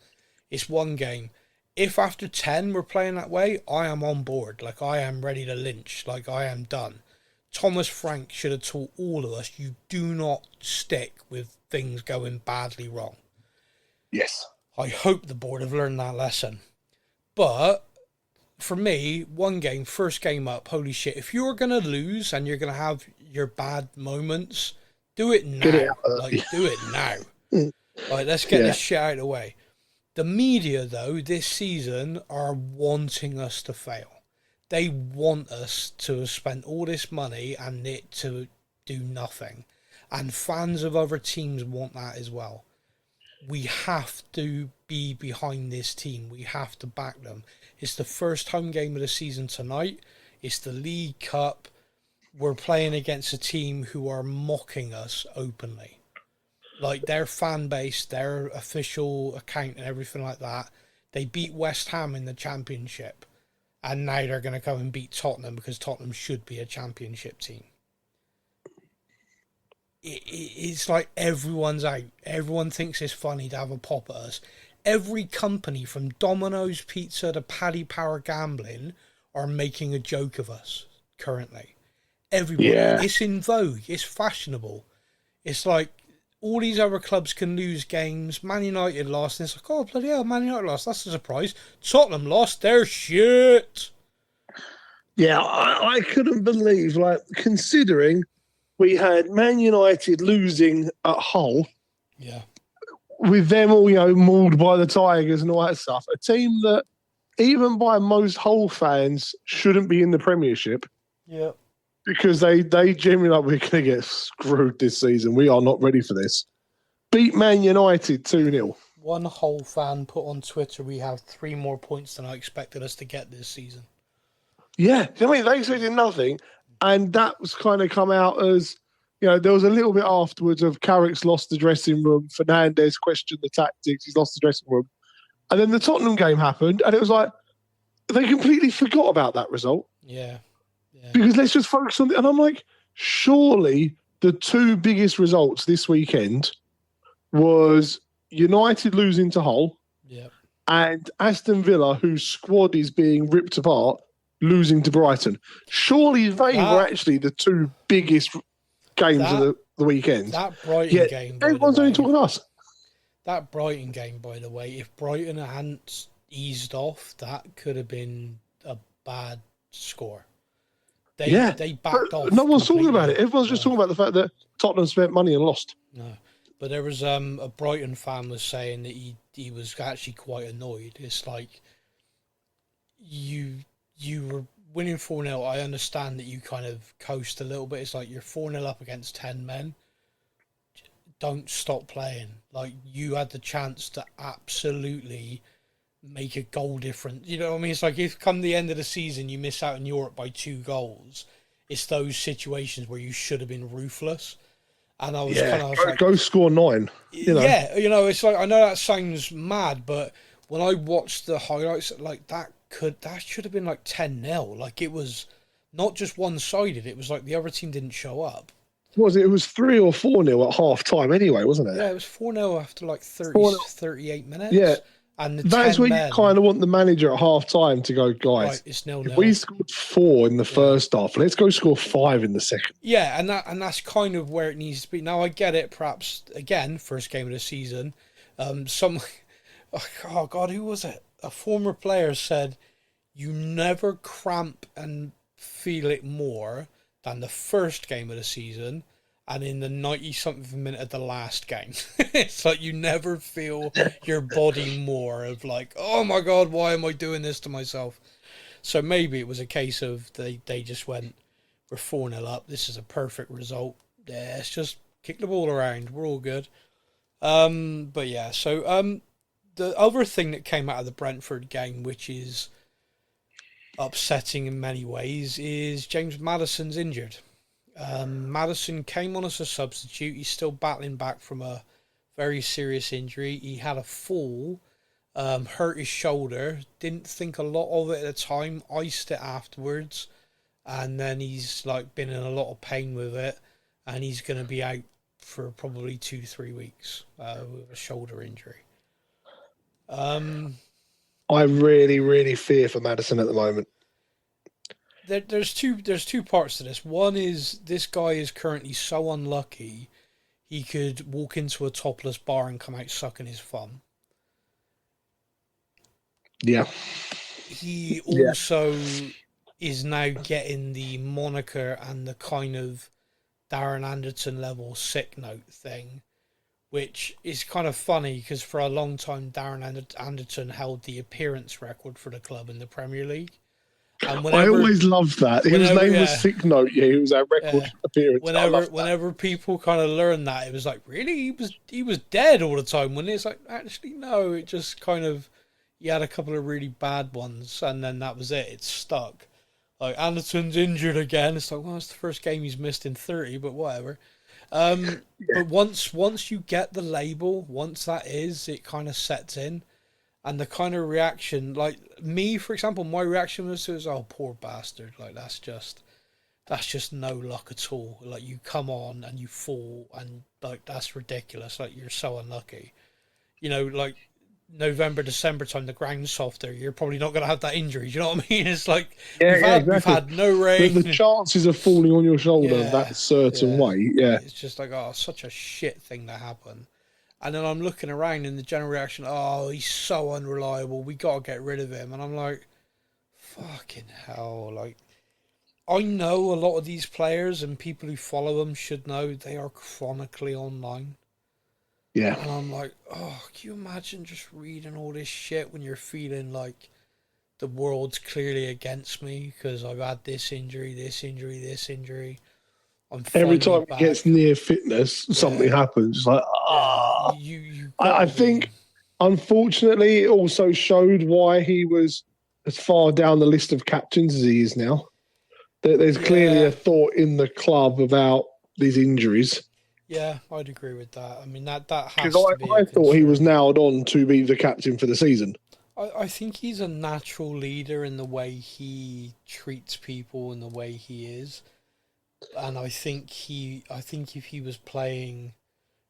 It's one game. If after 10 we're playing that way, I am on board. Like, I am ready to lynch. Like, I am done. Thomas Frank should have taught all of us, you do not stick with things going badly wrong. Yes. I hope the board have learned that lesson. But for me, one game, first game up, holy shit. If you're going to lose and you're going to have your bad moments, do it now. Do it now. Like, let's get this shit out of the way. The media, though, this season are wanting us to fail. They want us to have spent all this money and it to do nothing. And fans of other teams want that as well. We have to be behind this team. We have to back them. It's the first home game of the season tonight. It's the League Cup. We're playing against a team who are mocking us openly. Like, their fan base, their official account and everything like that, they beat West Ham in the Championship. And now they're going to come and beat Tottenham because Tottenham should be a Championship team. It's like everyone's out. Everyone thinks it's funny to have a pop at us. Every company from Domino's Pizza to Paddy Power Gambling are making a joke of us currently. Everybody. Yeah. It's in vogue. It's fashionable. It's like, all these other clubs can lose games. Man United lost. And it's like, oh, bloody hell, Man United lost. That's a surprise. Tottenham lost. They're shit. Yeah, I couldn't believe, like, considering we had Man United losing at Hull. Yeah. With them all, mauled by the Tigers and all that stuff. A team that, even by most Hull fans, shouldn't be in the Premiership. Yeah. Because they genuinely like, we're going to get screwed this season. We are not ready for this. Beat Man United 2-0. One Hull fan put on Twitter, we have 3 more points than I expected us to get this season. Yeah. I mean, they expected nothing. And that was kind of come out as, there was a little bit afterwards of Carrick's lost the dressing room. Fernandes questioned the tactics. He's lost the dressing room. And then the Tottenham game happened. And it was like, they completely forgot about that result. Yeah. Because let's just focus on it. And I'm like, surely the 2 biggest results this weekend was United losing to Hull and Aston Villa, whose squad is being ripped apart, losing to Brighton. Surely they were actually the 2 biggest games of the weekend. That Brighton game, everyone's only talking us. That Brighton game, by the way, if Brighton hadn't eased off, that could have been a bad score. They backed off. No one's talking about it. Everyone's just talking about the fact that Tottenham spent money and lost. No, but there was a Brighton fan was saying that he was actually quite annoyed. It's like you were winning 4-0. I understand that you kind of coast a little bit. It's like you're 4-0 up against 10 men. Don't stop playing. Like, you had the chance to absolutely make a goal difference. You know what I mean? It's like, if come the end of the season you miss out in Europe by 2 goals, it's those situations where you should have been ruthless. And I was kind of like, go score 9. Yeah, it's like, I know that sounds mad, but when I watched the highlights, like that should have been like 10-0. Like it was not just one-sided. It was like the other team didn't show up. It was 3 or 4-0 at half time anyway, wasn't it? Yeah, it was 4-0 after like 4-0. 38 minutes. Yeah. And the That's 10 where men, you kind of want the manager at half time to go, guys, right, it's 0-0. if we scored 4 in the first half, let's go score 5 in the second. Yeah, and that's kind of where it needs to be. Now I get it, perhaps again, first game of the season. Oh God, who was it? A former player said, "You never cramp and feel it more than the first game of the season, and in the 90-something minute of the last game." It's like you never feel your body more of like, oh my God, why am I doing this to myself? So maybe it was a case of they just went, we're 4-0 up. This is a perfect result. Yeah, let's just kick the ball around. We're all good. But yeah, so the other thing that came out of the Brentford game, which is upsetting in many ways, is James Maddison's injured. Maddison came on as a substitute. He's still battling back from a very serious injury. He had a fall, hurt his shoulder, didn't think a lot of it at the time, iced it afterwards, and then he's like been in a lot of pain with it, and he's going to be out for probably 2 to 3 weeks with a shoulder injury. I really, really fear for Maddison at the moment. There's two parts to this. One is this guy is currently so unlucky he could walk into a topless bar and come out sucking his thumb. Yeah. He also is now getting the moniker and the kind of Darren Anderton level sick note thing, which is kind of funny because for a long time Darren Anderton held the appearance record for the club in the Premier League. And I always loved that. His name was Sick Note. Yeah, he was our record appearance. Whenever people kind of learned that, it was like, really, he was dead all the time. When it's like, actually, no, it just kind of, he had a couple of really bad ones, and then that was it. It stuck. Like Anderton's injured again. It's like, well, it's the first game he's missed in 30, but whatever. But once you get the label, once that is, it kind of sets in. And the kind of reaction, like me, for example, my reaction was, oh, poor bastard. Like, that's just no luck at all. Like, you come on and you fall, and, like, that's ridiculous. Like, you're so unlucky. You know, like, November, December time, the ground's softer. You're probably not going to have that injury. Do you know what I mean? It's like, we've had no rain. The chances of falling on your shoulder that certain way, It's just like, oh, such a shit thing to happen. And then I'm looking around and the general reaction, oh, he's so unreliable. We got to get rid of him. And I'm like, fucking hell. Like, I know a lot of these players and people who follow them should know they are chronically online. Yeah. And I'm like, oh, can you imagine just reading all this shit when you're feeling like the world's clearly against me because I've had this injury. Every time he gets near fitness, something happens. It's like, I think, unfortunately, it also showed why he was as far down the list of captains as he is now. There's clearly a thought in the club about these injuries. Yeah, I'd agree with that. I mean, that has to be. I thought he was nailed on to be the captain for the season. I think he's a natural leader in the way he treats people and the way he is. And I think if he was playing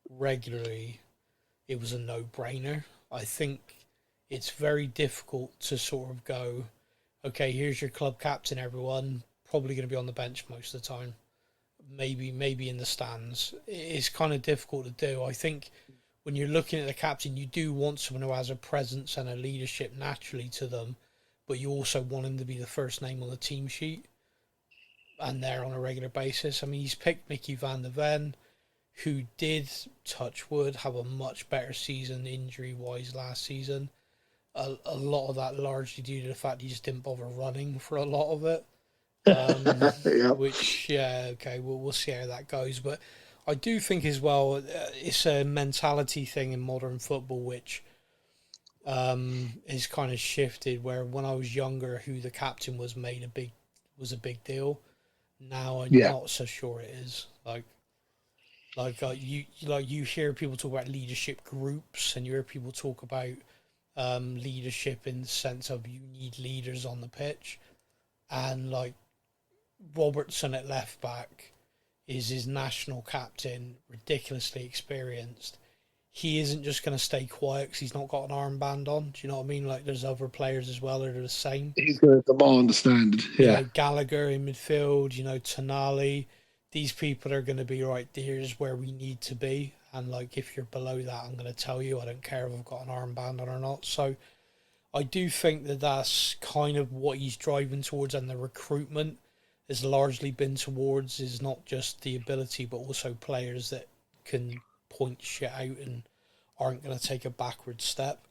regularly, it was a no-brainer. I think it's very difficult to sort of go, okay, here's your club captain, everyone. Probably going to be on the bench most of the time. Maybe in the stands. It's kind of difficult to do. I think when you're looking at the captain, you do want someone who has a presence and a leadership naturally to them, but you also want him to be the first name on the team sheet and there on a regular basis. I mean, he's picked Mickey van der Ven, who did, touch wood, have a much better season injury-wise last season. A lot of that largely due to the fact he just didn't bother running for a lot of it. Which, we'll see how that goes. But I do think as well, it's a mentality thing in modern football, which is kind of shifted, where when I was younger, who the captain was was a big deal. Now I'm not so sure it is. You hear people talk about leadership groups, and you hear people talk about leadership in the sense of you need leaders on the pitch, and like Robertson at left back is his national captain, ridiculously experienced. He isn't just going to stay quiet because he's not got an armband on. Do you know what I mean? Like, there's other players as well that are the same. He's going to demand a standard. Yeah. You know, Gallagher in midfield, Tonali. These people are going to be right, here's where we need to be. And, like, if you're below that, I'm going to tell you. I don't care if I've got an armband on or not. So I do think that that's kind of what he's driving towards, and the recruitment has largely been towards is not just the ability, but also players that can point shit out and aren't going to take a backward step.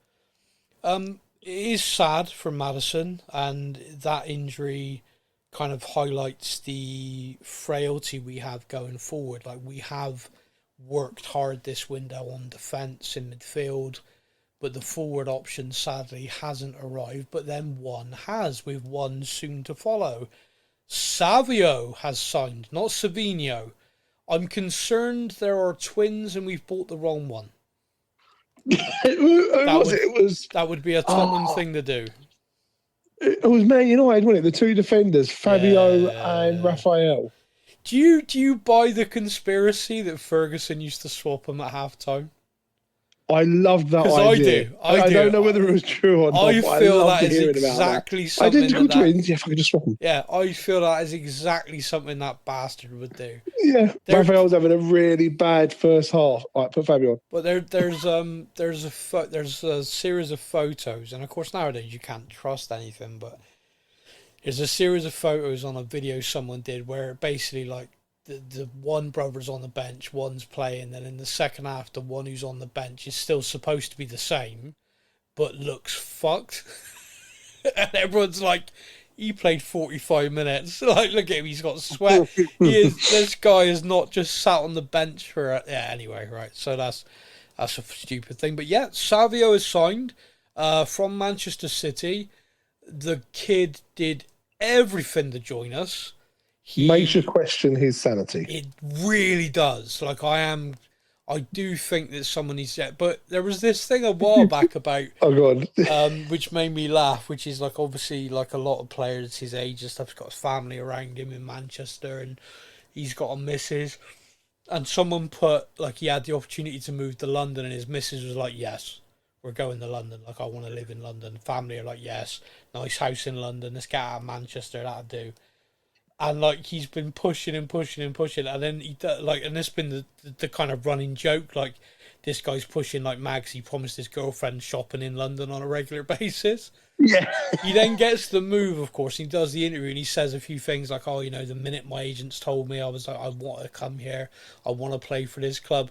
It is sad for Maddison, and that injury kind of highlights the frailty we have going forward. Like, we have worked hard this window on defence in midfield, but the forward option sadly hasn't arrived. But then one has, with one soon to follow. Savio has signed, not Savinho. I'm concerned there are twins and we've bought the wrong one. That would be a Tottenham thing to do. It was Man United, wasn't it? The two defenders, Fabio and Raphael. Do you buy the conspiracy that Ferguson used to swap them at half-time? I loved that idea. I do. Don't know whether it was true or not. I feel that is exactly something. Identical twins. Yeah, if I could just swap them. Yeah, I feel that is exactly something that bastard would do. Yeah, Raphael's having a really bad first half. All right, put Fabio on. But there's a series of photos, and of course nowadays you can't trust anything. But there's a series of photos on a video someone did where basically like the one brother's on the bench, one's playing, then in the second half the one who's on the bench is still supposed to be the same, but looks fucked. And everyone's like, he played 45 minutes. Like, look at him, he's got sweat. This guy is not just sat on the bench for anyway, right? So that's a stupid thing. But yeah, Savio is signed from Manchester City. The kid did everything to join us. Makes you question his sanity. It really does. Like, I do think that someone needs to... But there was this thing a while back about... Oh, God. which made me laugh, which is, like, obviously, like, a lot of players his age and stuff's got his family around him in Manchester, and he's got a missus. And someone put, like, he had the opportunity to move to London, and his missus was like, yes, we're going to London. Like, I want to live in London. Family are like, yes, nice house in London. Let's get out of Manchester. That'll do. And like he's been pushing and pushing and pushing, and then and this has been the kind of running joke. Like, this guy's pushing like Mags. He promised his girlfriend shopping in London on a regular basis. Yeah. He then gets the move, of course. He does the interview and he says a few things like, "Oh, the minute my agents told me, I was like, I want to come here. I want to play for this club."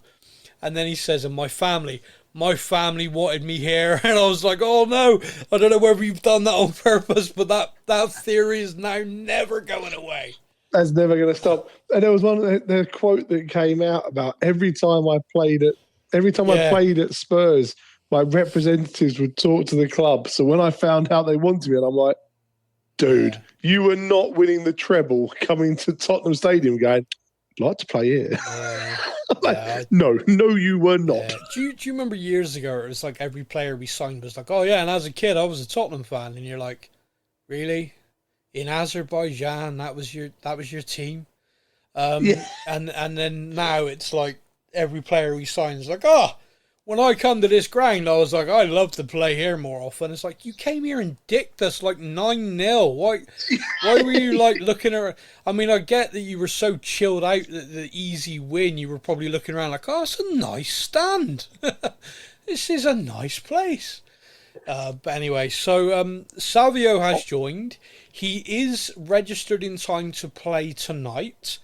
And then he says, "And my family wanted me here." And I was like, oh no, I don't know whether you've done that on purpose, but that theory is now never going away. That's never going to stop. And there was the quote that came out about every time I played at Spurs, my representatives would talk to the club. So when I found out they wanted me, and I'm like, dude, you were not winning the treble coming to Tottenham Stadium going, I'd like to play here. No, you were not. Yeah. Do you remember years ago, it was like every player we signed was like, oh yeah, and as a kid I was a Tottenham fan, and you're like, really? In Azerbaijan, that was your team? Yeah. And then now it's like every player we sign is like, when I come to this ground, I was like, I'd love to play here more often. It's like, you came here and dicked us like 9-0. Why were you like looking at... I mean, I get that you were so chilled out that the easy win, you were probably looking around like, it's a nice stand. This is a nice place. But anyway, so Savio has joined. He is registered in time to play tonight.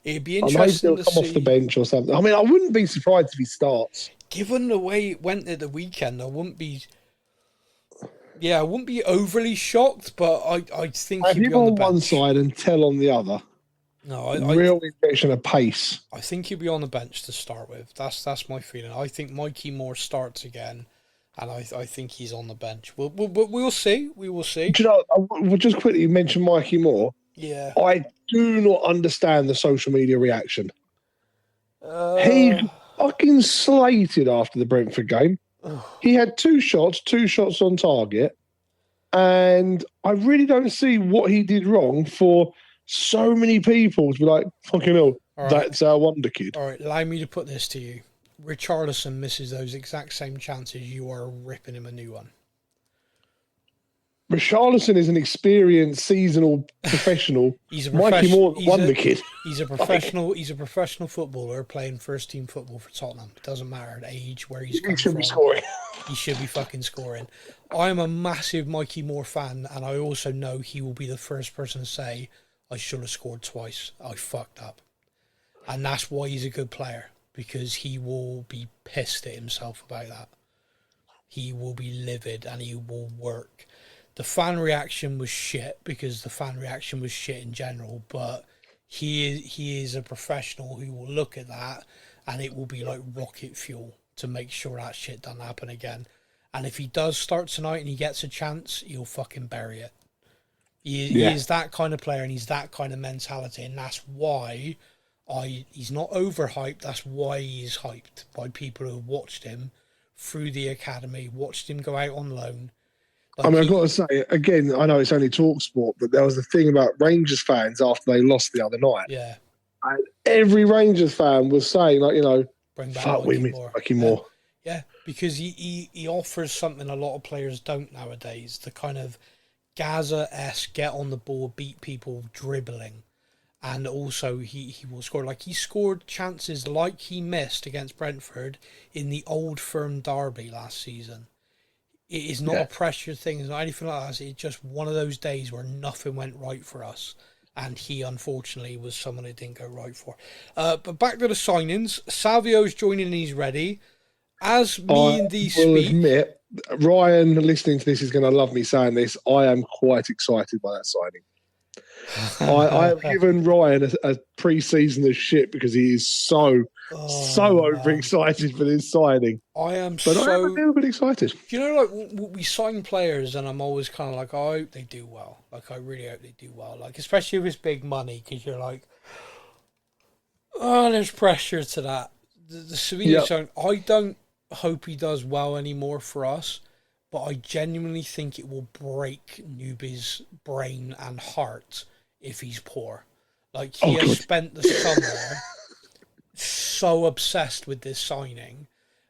It'd be interesting to see... come off the bench or something. I mean, I wouldn't be surprised if he starts. Given the way it went at the weekend, I wouldn't be overly shocked, but I think he'd be on the bench. One side and Tell on the other. No, real injection of pace. I think he'll be on the bench to start with. That's my feeling. I think Mikey Moore starts again, and I think he's on the bench. We'll see. We will see. Do you know? We'll just quickly mention Mikey Moore. Yeah. I do not understand the social media reaction. He fucking slated after the Brentford game. He had two shots on target, and I really don't see what he did wrong for so many people to be like, fucking hell, that's our wonder kid. All right, allow me to put this to you. Richarlison misses those exact same chances. You are ripping him a new one. Richarlison is an experienced seasonal professional. He's a Mikey Moore, the wonder kid. He's a professional. He's a professional footballer playing first team football for Tottenham. It doesn't matter the age, where he's come He should from. be scoring. He should be fucking scoring. I'm a massive Mikey Moore fan, and I also know he will be the first person to say, I should have scored twice. I fucked up. And that's why he's a good player, because he will be pissed at himself about that. He will be livid, and he will work. The fan reaction was shit, because the fan reaction was shit in general, but he is a professional who will look at that, and it will be like rocket fuel to make sure that shit doesn't happen again. And if he does start tonight and he gets a chance, he'll fucking bury it. He is that kind of player, and he's that kind of mentality, and that's why he's not overhyped. That's why he's hyped by people who have watched him through the academy, watched him go out on loan. Like I've got to say, again, I know it's only talk sport, but there was a thing about Rangers fans after they lost the other night. Yeah. And every Rangers fan was saying, like, bring back fuck, we miss Mikey Moore. Yeah, because he offers something a lot of players don't nowadays. The kind of Gaza-esque get on the ball, beat people dribbling. And also he will score. Like, he scored chances like he missed against Brentford in the Old Firm derby last season. It is not a pressure thing. It's not anything like that. It's just one of those days where nothing went right for us. And he, unfortunately, was someone it didn't go right for. But back to the signings. Savio's joining and he's ready. As me and these speak... admit, Ryan, listening to this, is going to love me saying this. I am quite excited by that signing. I have given Ryan a pre-season of shit because he is so overexcited for this signing. I am but I am a little bit excited. You know, like, we sign players and I'm always kind of like, I hope they do well. Like, I really hope they do well. Like, especially if it's big money, because you're like, there's pressure to that. The Sevilla sign, I don't hope he does well anymore for us, but I genuinely think it will break Newby's brain and heart if he's poor. Like, he has spent the summer so obsessed with this signing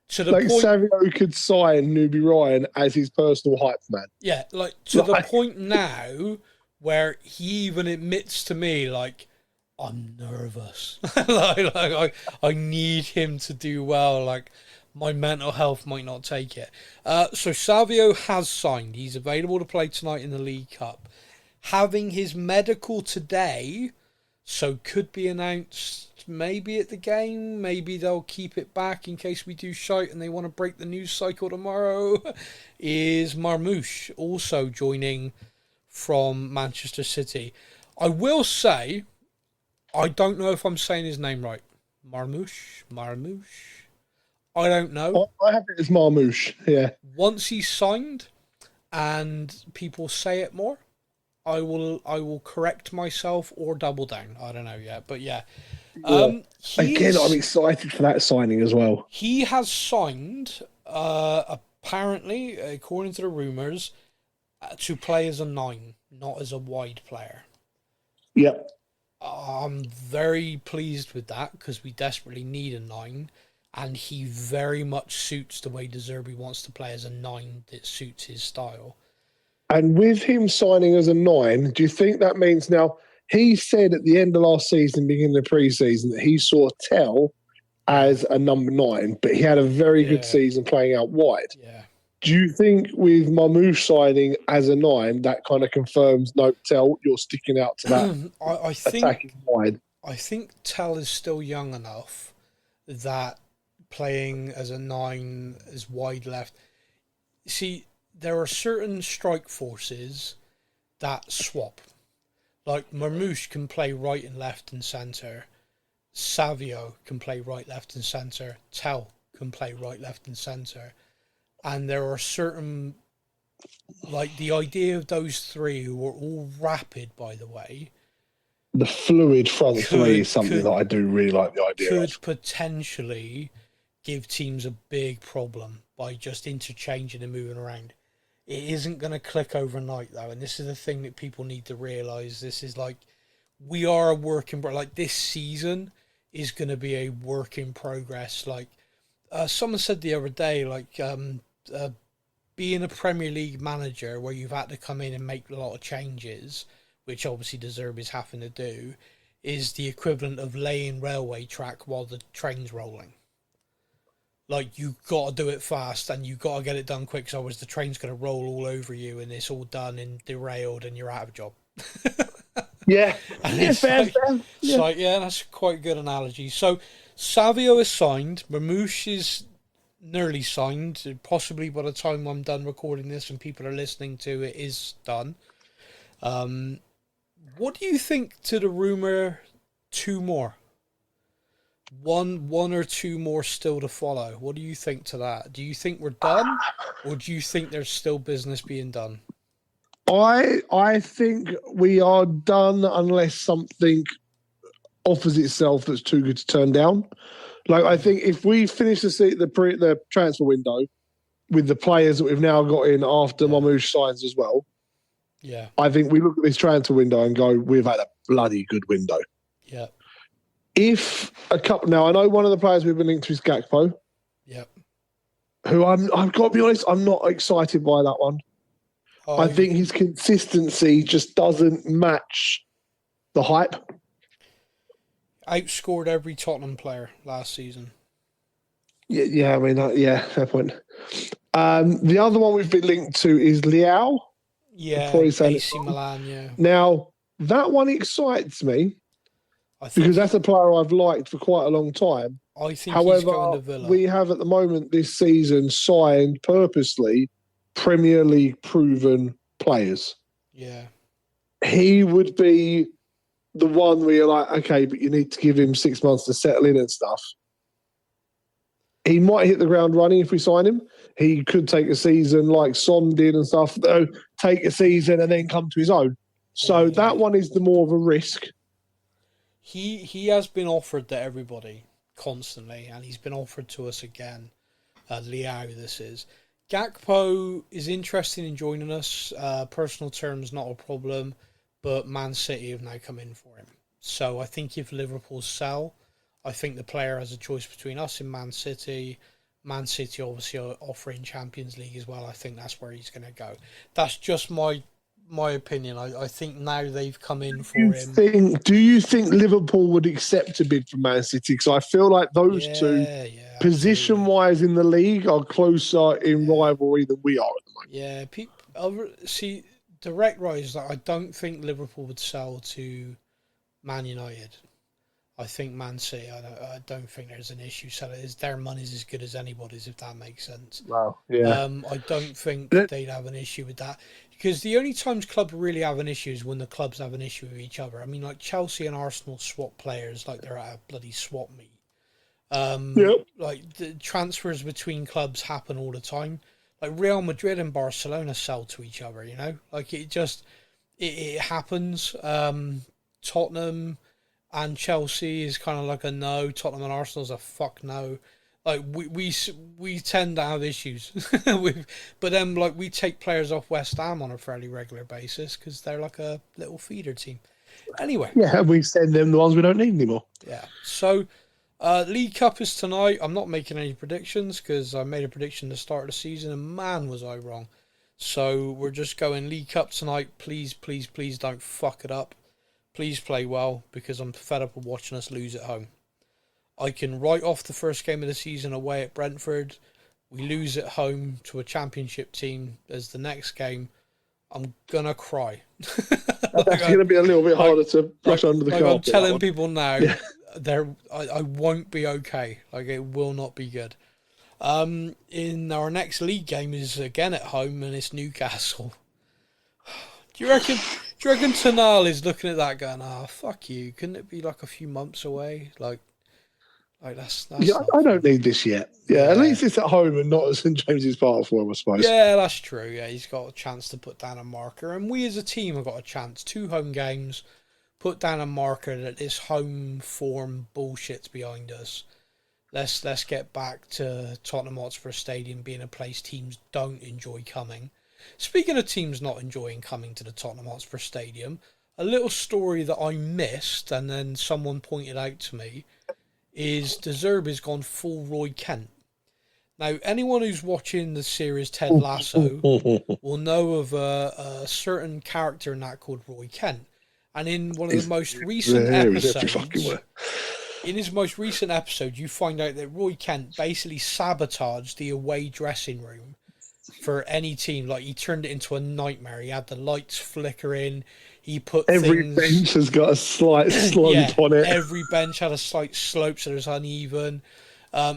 to the point Savio could sign Newby Ryan as his personal hype man. Yeah, like to the point now where he even admits to me, like, I'm nervous. I need him to do well. Like, my mental health might not take it. So Savio has signed. He's available to play tonight in the League Cup. Having his medical today, so could be announced maybe at the game. Maybe they'll keep it back in case we do shite and they want to break the news cycle tomorrow. Is Marmoush also joining from Manchester City? I will say, I don't know if I'm saying his name right. Marmoush. I don't know. I have it as Marmoush, yeah. Once he's signed and people say it more, I will correct myself or double down. I don't know yet, but yeah. Again, I'm excited for that signing as well. He has signed, apparently, according to the rumours, to play as a 9, not as a wide player. Yep. I'm very pleased with that because we desperately need a 9. And he very much suits the way De Zerbi wants to play as a 9 that suits his style. And with him signing as a 9, do you think that means now, he said at the end of last season, beginning of the pre-season, that he saw Tell as a number 9, but he had a very good season playing out wide. Yeah. Do you think with Marmoush signing as a 9, that kind of confirms, no, Tell, you're sticking out to that I think, attacking wide? I think Tell is still young enough that playing as a 9 as wide left. See, there are certain strike forces that swap. Like Marmoush can play right and left and centre. Savio can play right, left and centre. Tell can play right, left and centre. And there are certain, like the idea of those three who are all rapid, by the way. The fluid front three is something that I do really like the idea of. Could potentially give teams a big problem by just interchanging and moving around. It isn't going to click overnight, though, and this is the thing that people need to realise. This is like, we are a work in, like, this season is going to be a work in progress. Like, someone said the other day, like, being a Premier League manager where you've had to come in and make a lot of changes, which obviously De Zerbi is having to do, is the equivalent of laying railway track while the train's rolling. Like, you got to do it fast and you got to get it done quick, so otherwise the train's going to roll all over you and it's all done and derailed and you're out of a job. Yeah. And Yeah, it's fair, like, fair. Yeah. so, yeah, that's quite a good analogy. So, Savio is signed. Mamouche is nearly signed. Possibly by the time I'm done recording this and people are listening to it, is done. What do you think to the rumour? 2 more. One or two more still to follow. What do you think to that? Do you think we're done, or do you think there's still business being done? I think we are done unless something offers itself that's too good to turn down. Like, I think if we finish the transfer window with the players that we've now got in after Mamouche signs as well, yeah, I think we look at this transfer window and go, we've had a bloody good window. Yeah. If a couple, now I know one of the players we've been linked to is Gakpo. Yep. Who I've got to be honest, I'm not excited by that one. I think his consistency just doesn't match the hype. Outscored every Tottenham player last season. Yeah, I mean, fair point. The other one we've been linked to is Leao. Yeah, AC Milan, yeah. Now, that one excites me because that's a player I've liked for quite a long time. I think However, he's going to Villa. We have at the moment this season signed purposely Premier League proven players. Yeah. He would be the one where you're like, okay, but you need to give him 6 months to settle in and stuff. He might hit the ground running if we sign him. He could take a season like Son did and stuff, though, take a season and then come to his own. So that one is the more of a risk. He has been offered to everybody constantly, and he's been offered to us again. Leao, this is. Gakpo is interested in joining us. Personal terms, not a problem, but Man City have now come in for him. So I think if Liverpool sell, I think the player has a choice between us and Man City. Man City obviously are offering Champions League as well. I think that's where he's going to go. That's just my opinion. I think now they've come in for him. Do you think Liverpool would accept a bid from Man City? Because I feel like those two, position-wise in the league, are closer in rivalry than we are at the moment. Yeah, see, direct rise. I don't think Liverpool would sell to Man United. I think Man City, I don't think there's an issue. So their money's as good as anybody's, if that makes sense. Wow. Yeah. I don't think they'd have an issue with that. Because the only times clubs really have an issue is when the clubs have an issue with each other. I mean, like Chelsea and Arsenal swap players like they're at a bloody swap meet. Like the transfers between clubs happen all the time. Like Real Madrid and Barcelona sell to each other, you know? Like it happens. Tottenham and Chelsea is kind of like a no. Tottenham and Arsenal's a fuck no. Like we tend to have issues but then like we take players off West Ham on a fairly regular basis because they're like a little feeder team. Anyway, yeah, we send them the ones we don't need anymore. Yeah. So League Cup is tonight. I'm not making any predictions because I made a prediction at the start of the season and man was I wrong. So we're just going League Cup tonight. Please don't fuck it up. Please play well because I'm fed up of watching us lose at home. I can write off the first game of the season away at Brentford. We lose at home to a championship team as the next game. I'm going to cry. That's going to be a little bit harder to brush under the carpet. I'm telling people now, I won't be okay. Like, it will not be good. In our next league game is again at home and it's Newcastle. Do you reckon Tonal is looking at that going, fuck you, couldn't it be like a few months away? Like that's yeah, I don't need this yet. Yeah, at least it's at home and not at St James's Park for him, I suppose. Yeah, that's true. Yeah, he's got a chance to put down a marker. And we as a team have got a chance. 2 home games, put down a marker that this home form bullshit's behind us. let's get back to Tottenham Hotspur Stadium being a place teams don't enjoy coming. Speaking of teams not enjoying coming to the Tottenham Hotspur Stadium, a little story that I missed and then someone pointed out to me is De Zerbi's gone full Roy Kent. Now, anyone who's watching the series Ted Lasso will know of a certain character in that called Roy Kent. And in one of the most recent episodes, in his most recent episode, you find out that Roy Kent basically sabotaged the away dressing room for any team. Like, he turned it into a nightmare. He had the lights flickering. He put every bench has got a slight slope on it. Every bench had a slight slope, so it was uneven.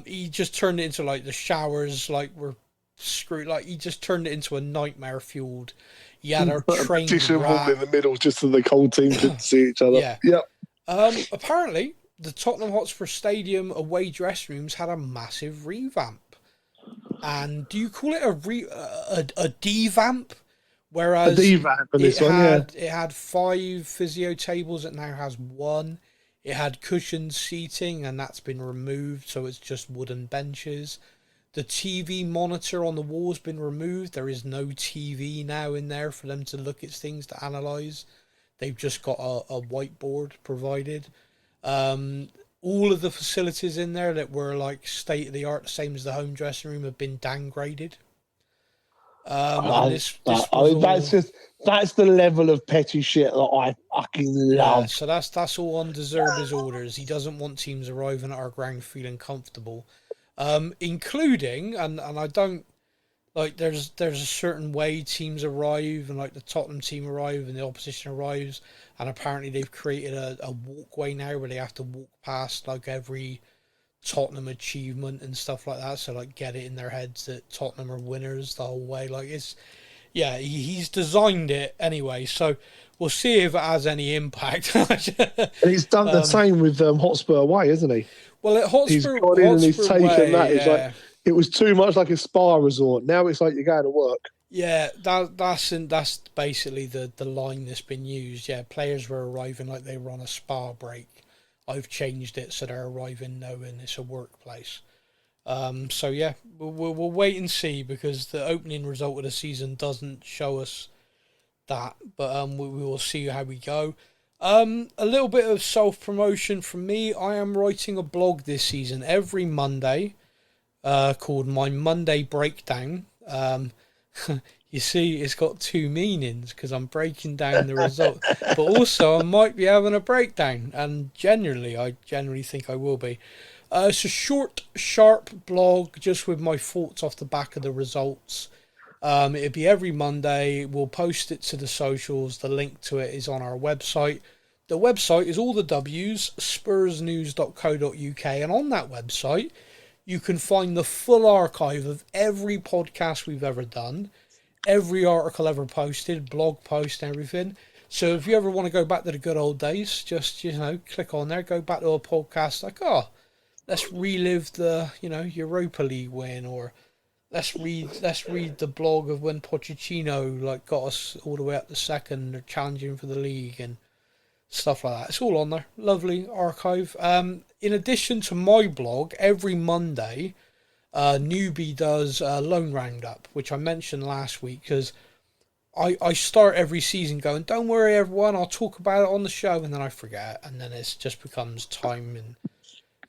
He just turned it into like the showers, like were screwed. Like he just turned it into a nightmare fueled. He had a trained wall in the middle, just so the whole team could see each other. Yeah. Apparently, the Tottenham Hotspur Stadium away dressing rooms had a massive revamp. And do you call it a devamp? Whereas a devamp in this one, it had 5 physio tables. It now has 1. It had cushioned seating, and that's been removed, so it's just wooden benches. The TV monitor on the wall has been removed. There is no TV now in there for them to look at things to analyse. They've just got a whiteboard provided. All of the facilities in there that were like state of the art, the same as the home dressing room, have been downgraded. That's the level of petty shit that I fucking love. Yeah, so that's all on De Zerbi's orders. He doesn't want teams arriving at our ground feeling comfortable, including and I don't like. There's a certain way teams arrive, and like the Tottenham team arrive and the opposition arrives, and apparently they've created a walkway now where they have to walk past like every Tottenham achievement and stuff like that, so like get it in their heads that Tottenham are winners the whole way. Like he's designed it anyway, so we'll see if it has any impact. And he's done the same with Hotspur away, isn't he? Well, at Hotspur, he's gone in and he's taken away, that. It's like it was too much like a spa resort. Now it's like you're going to work. Yeah, that's basically the line that's been used. Yeah, players were arriving like they were on a spa break. I've changed it so they're arriving knowing it's a workplace. So yeah, we'll wait and see, because the opening result of the season doesn't show us that. But we will see how we go. A little bit of self-promotion from me. I am writing a blog this season every Monday called My Monday Breakdown. You see, it's got 2 meanings, because I'm breaking down the result, but also I might be having a breakdown, and I generally think I will be. It's a short, sharp blog just with my thoughts off the back of the results. It'll be every Monday. We'll post it to the socials. The link to it is on our website. The website is all the W's, spursnews.co.uk, and on that website you can find the full archive of every podcast we've ever done, every article ever posted, blog post and everything. So if you ever want to go back to the good old days, just, click on there, go back to a podcast like, let's relive the, Europa League win, or let's read the blog of when Pochettino got us all the way up to second, or challenging for the league and stuff like that. It's all on there. Lovely archive. In addition to my blog, every Monday, Newbie does a loan roundup, which I mentioned last week, because I start every season going, don't worry everyone, I'll talk about it on the show, and then I forget, and then it just becomes time, and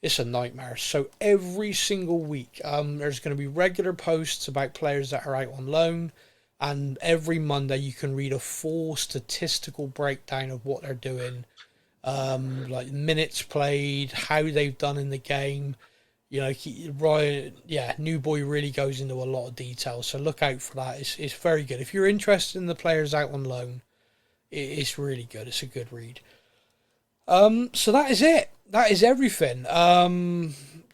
it's a nightmare. So every single week there's going to be regular posts about players that are out on loan, and every Monday you can read a full statistical breakdown of what they're doing, like minutes played, how they've done in the game. New Boy really goes into a lot of detail, so look out for that. It's very good. If you're interested in the players out on loan, it's really good. It's a good read. So that is it. That is everything.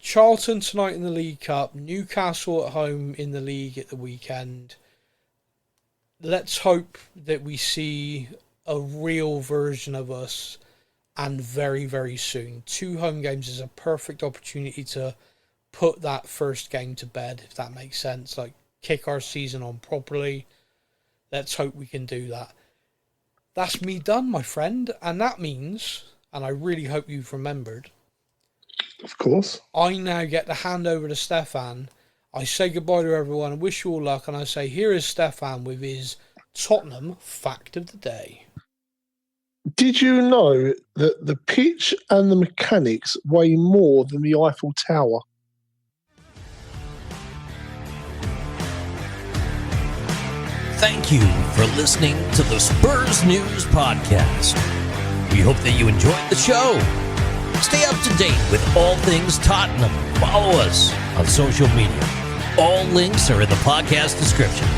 Charlton tonight in the League Cup, Newcastle at home in the league at the weekend. Let's hope that we see a real version of us, and very, very soon. 2 home games is a perfect opportunity to put that first game to bed, if that makes sense. Kick our season on properly. Let's hope we can do that. That's me done, my friend. And that means, and I really hope you've remembered, Of course. I now get to hand over to Stefan. I say goodbye to everyone and wish you all luck. And I say, here is Stefan with his Tottenham fact of the day. Did you know that the pitch and the mechanics weigh more than the Eiffel Tower? Thank you for listening to the Spurs News Podcast. We hope that you enjoyed the show. Stay up to date with all things Tottenham. Follow us on social media. All links are in the podcast description.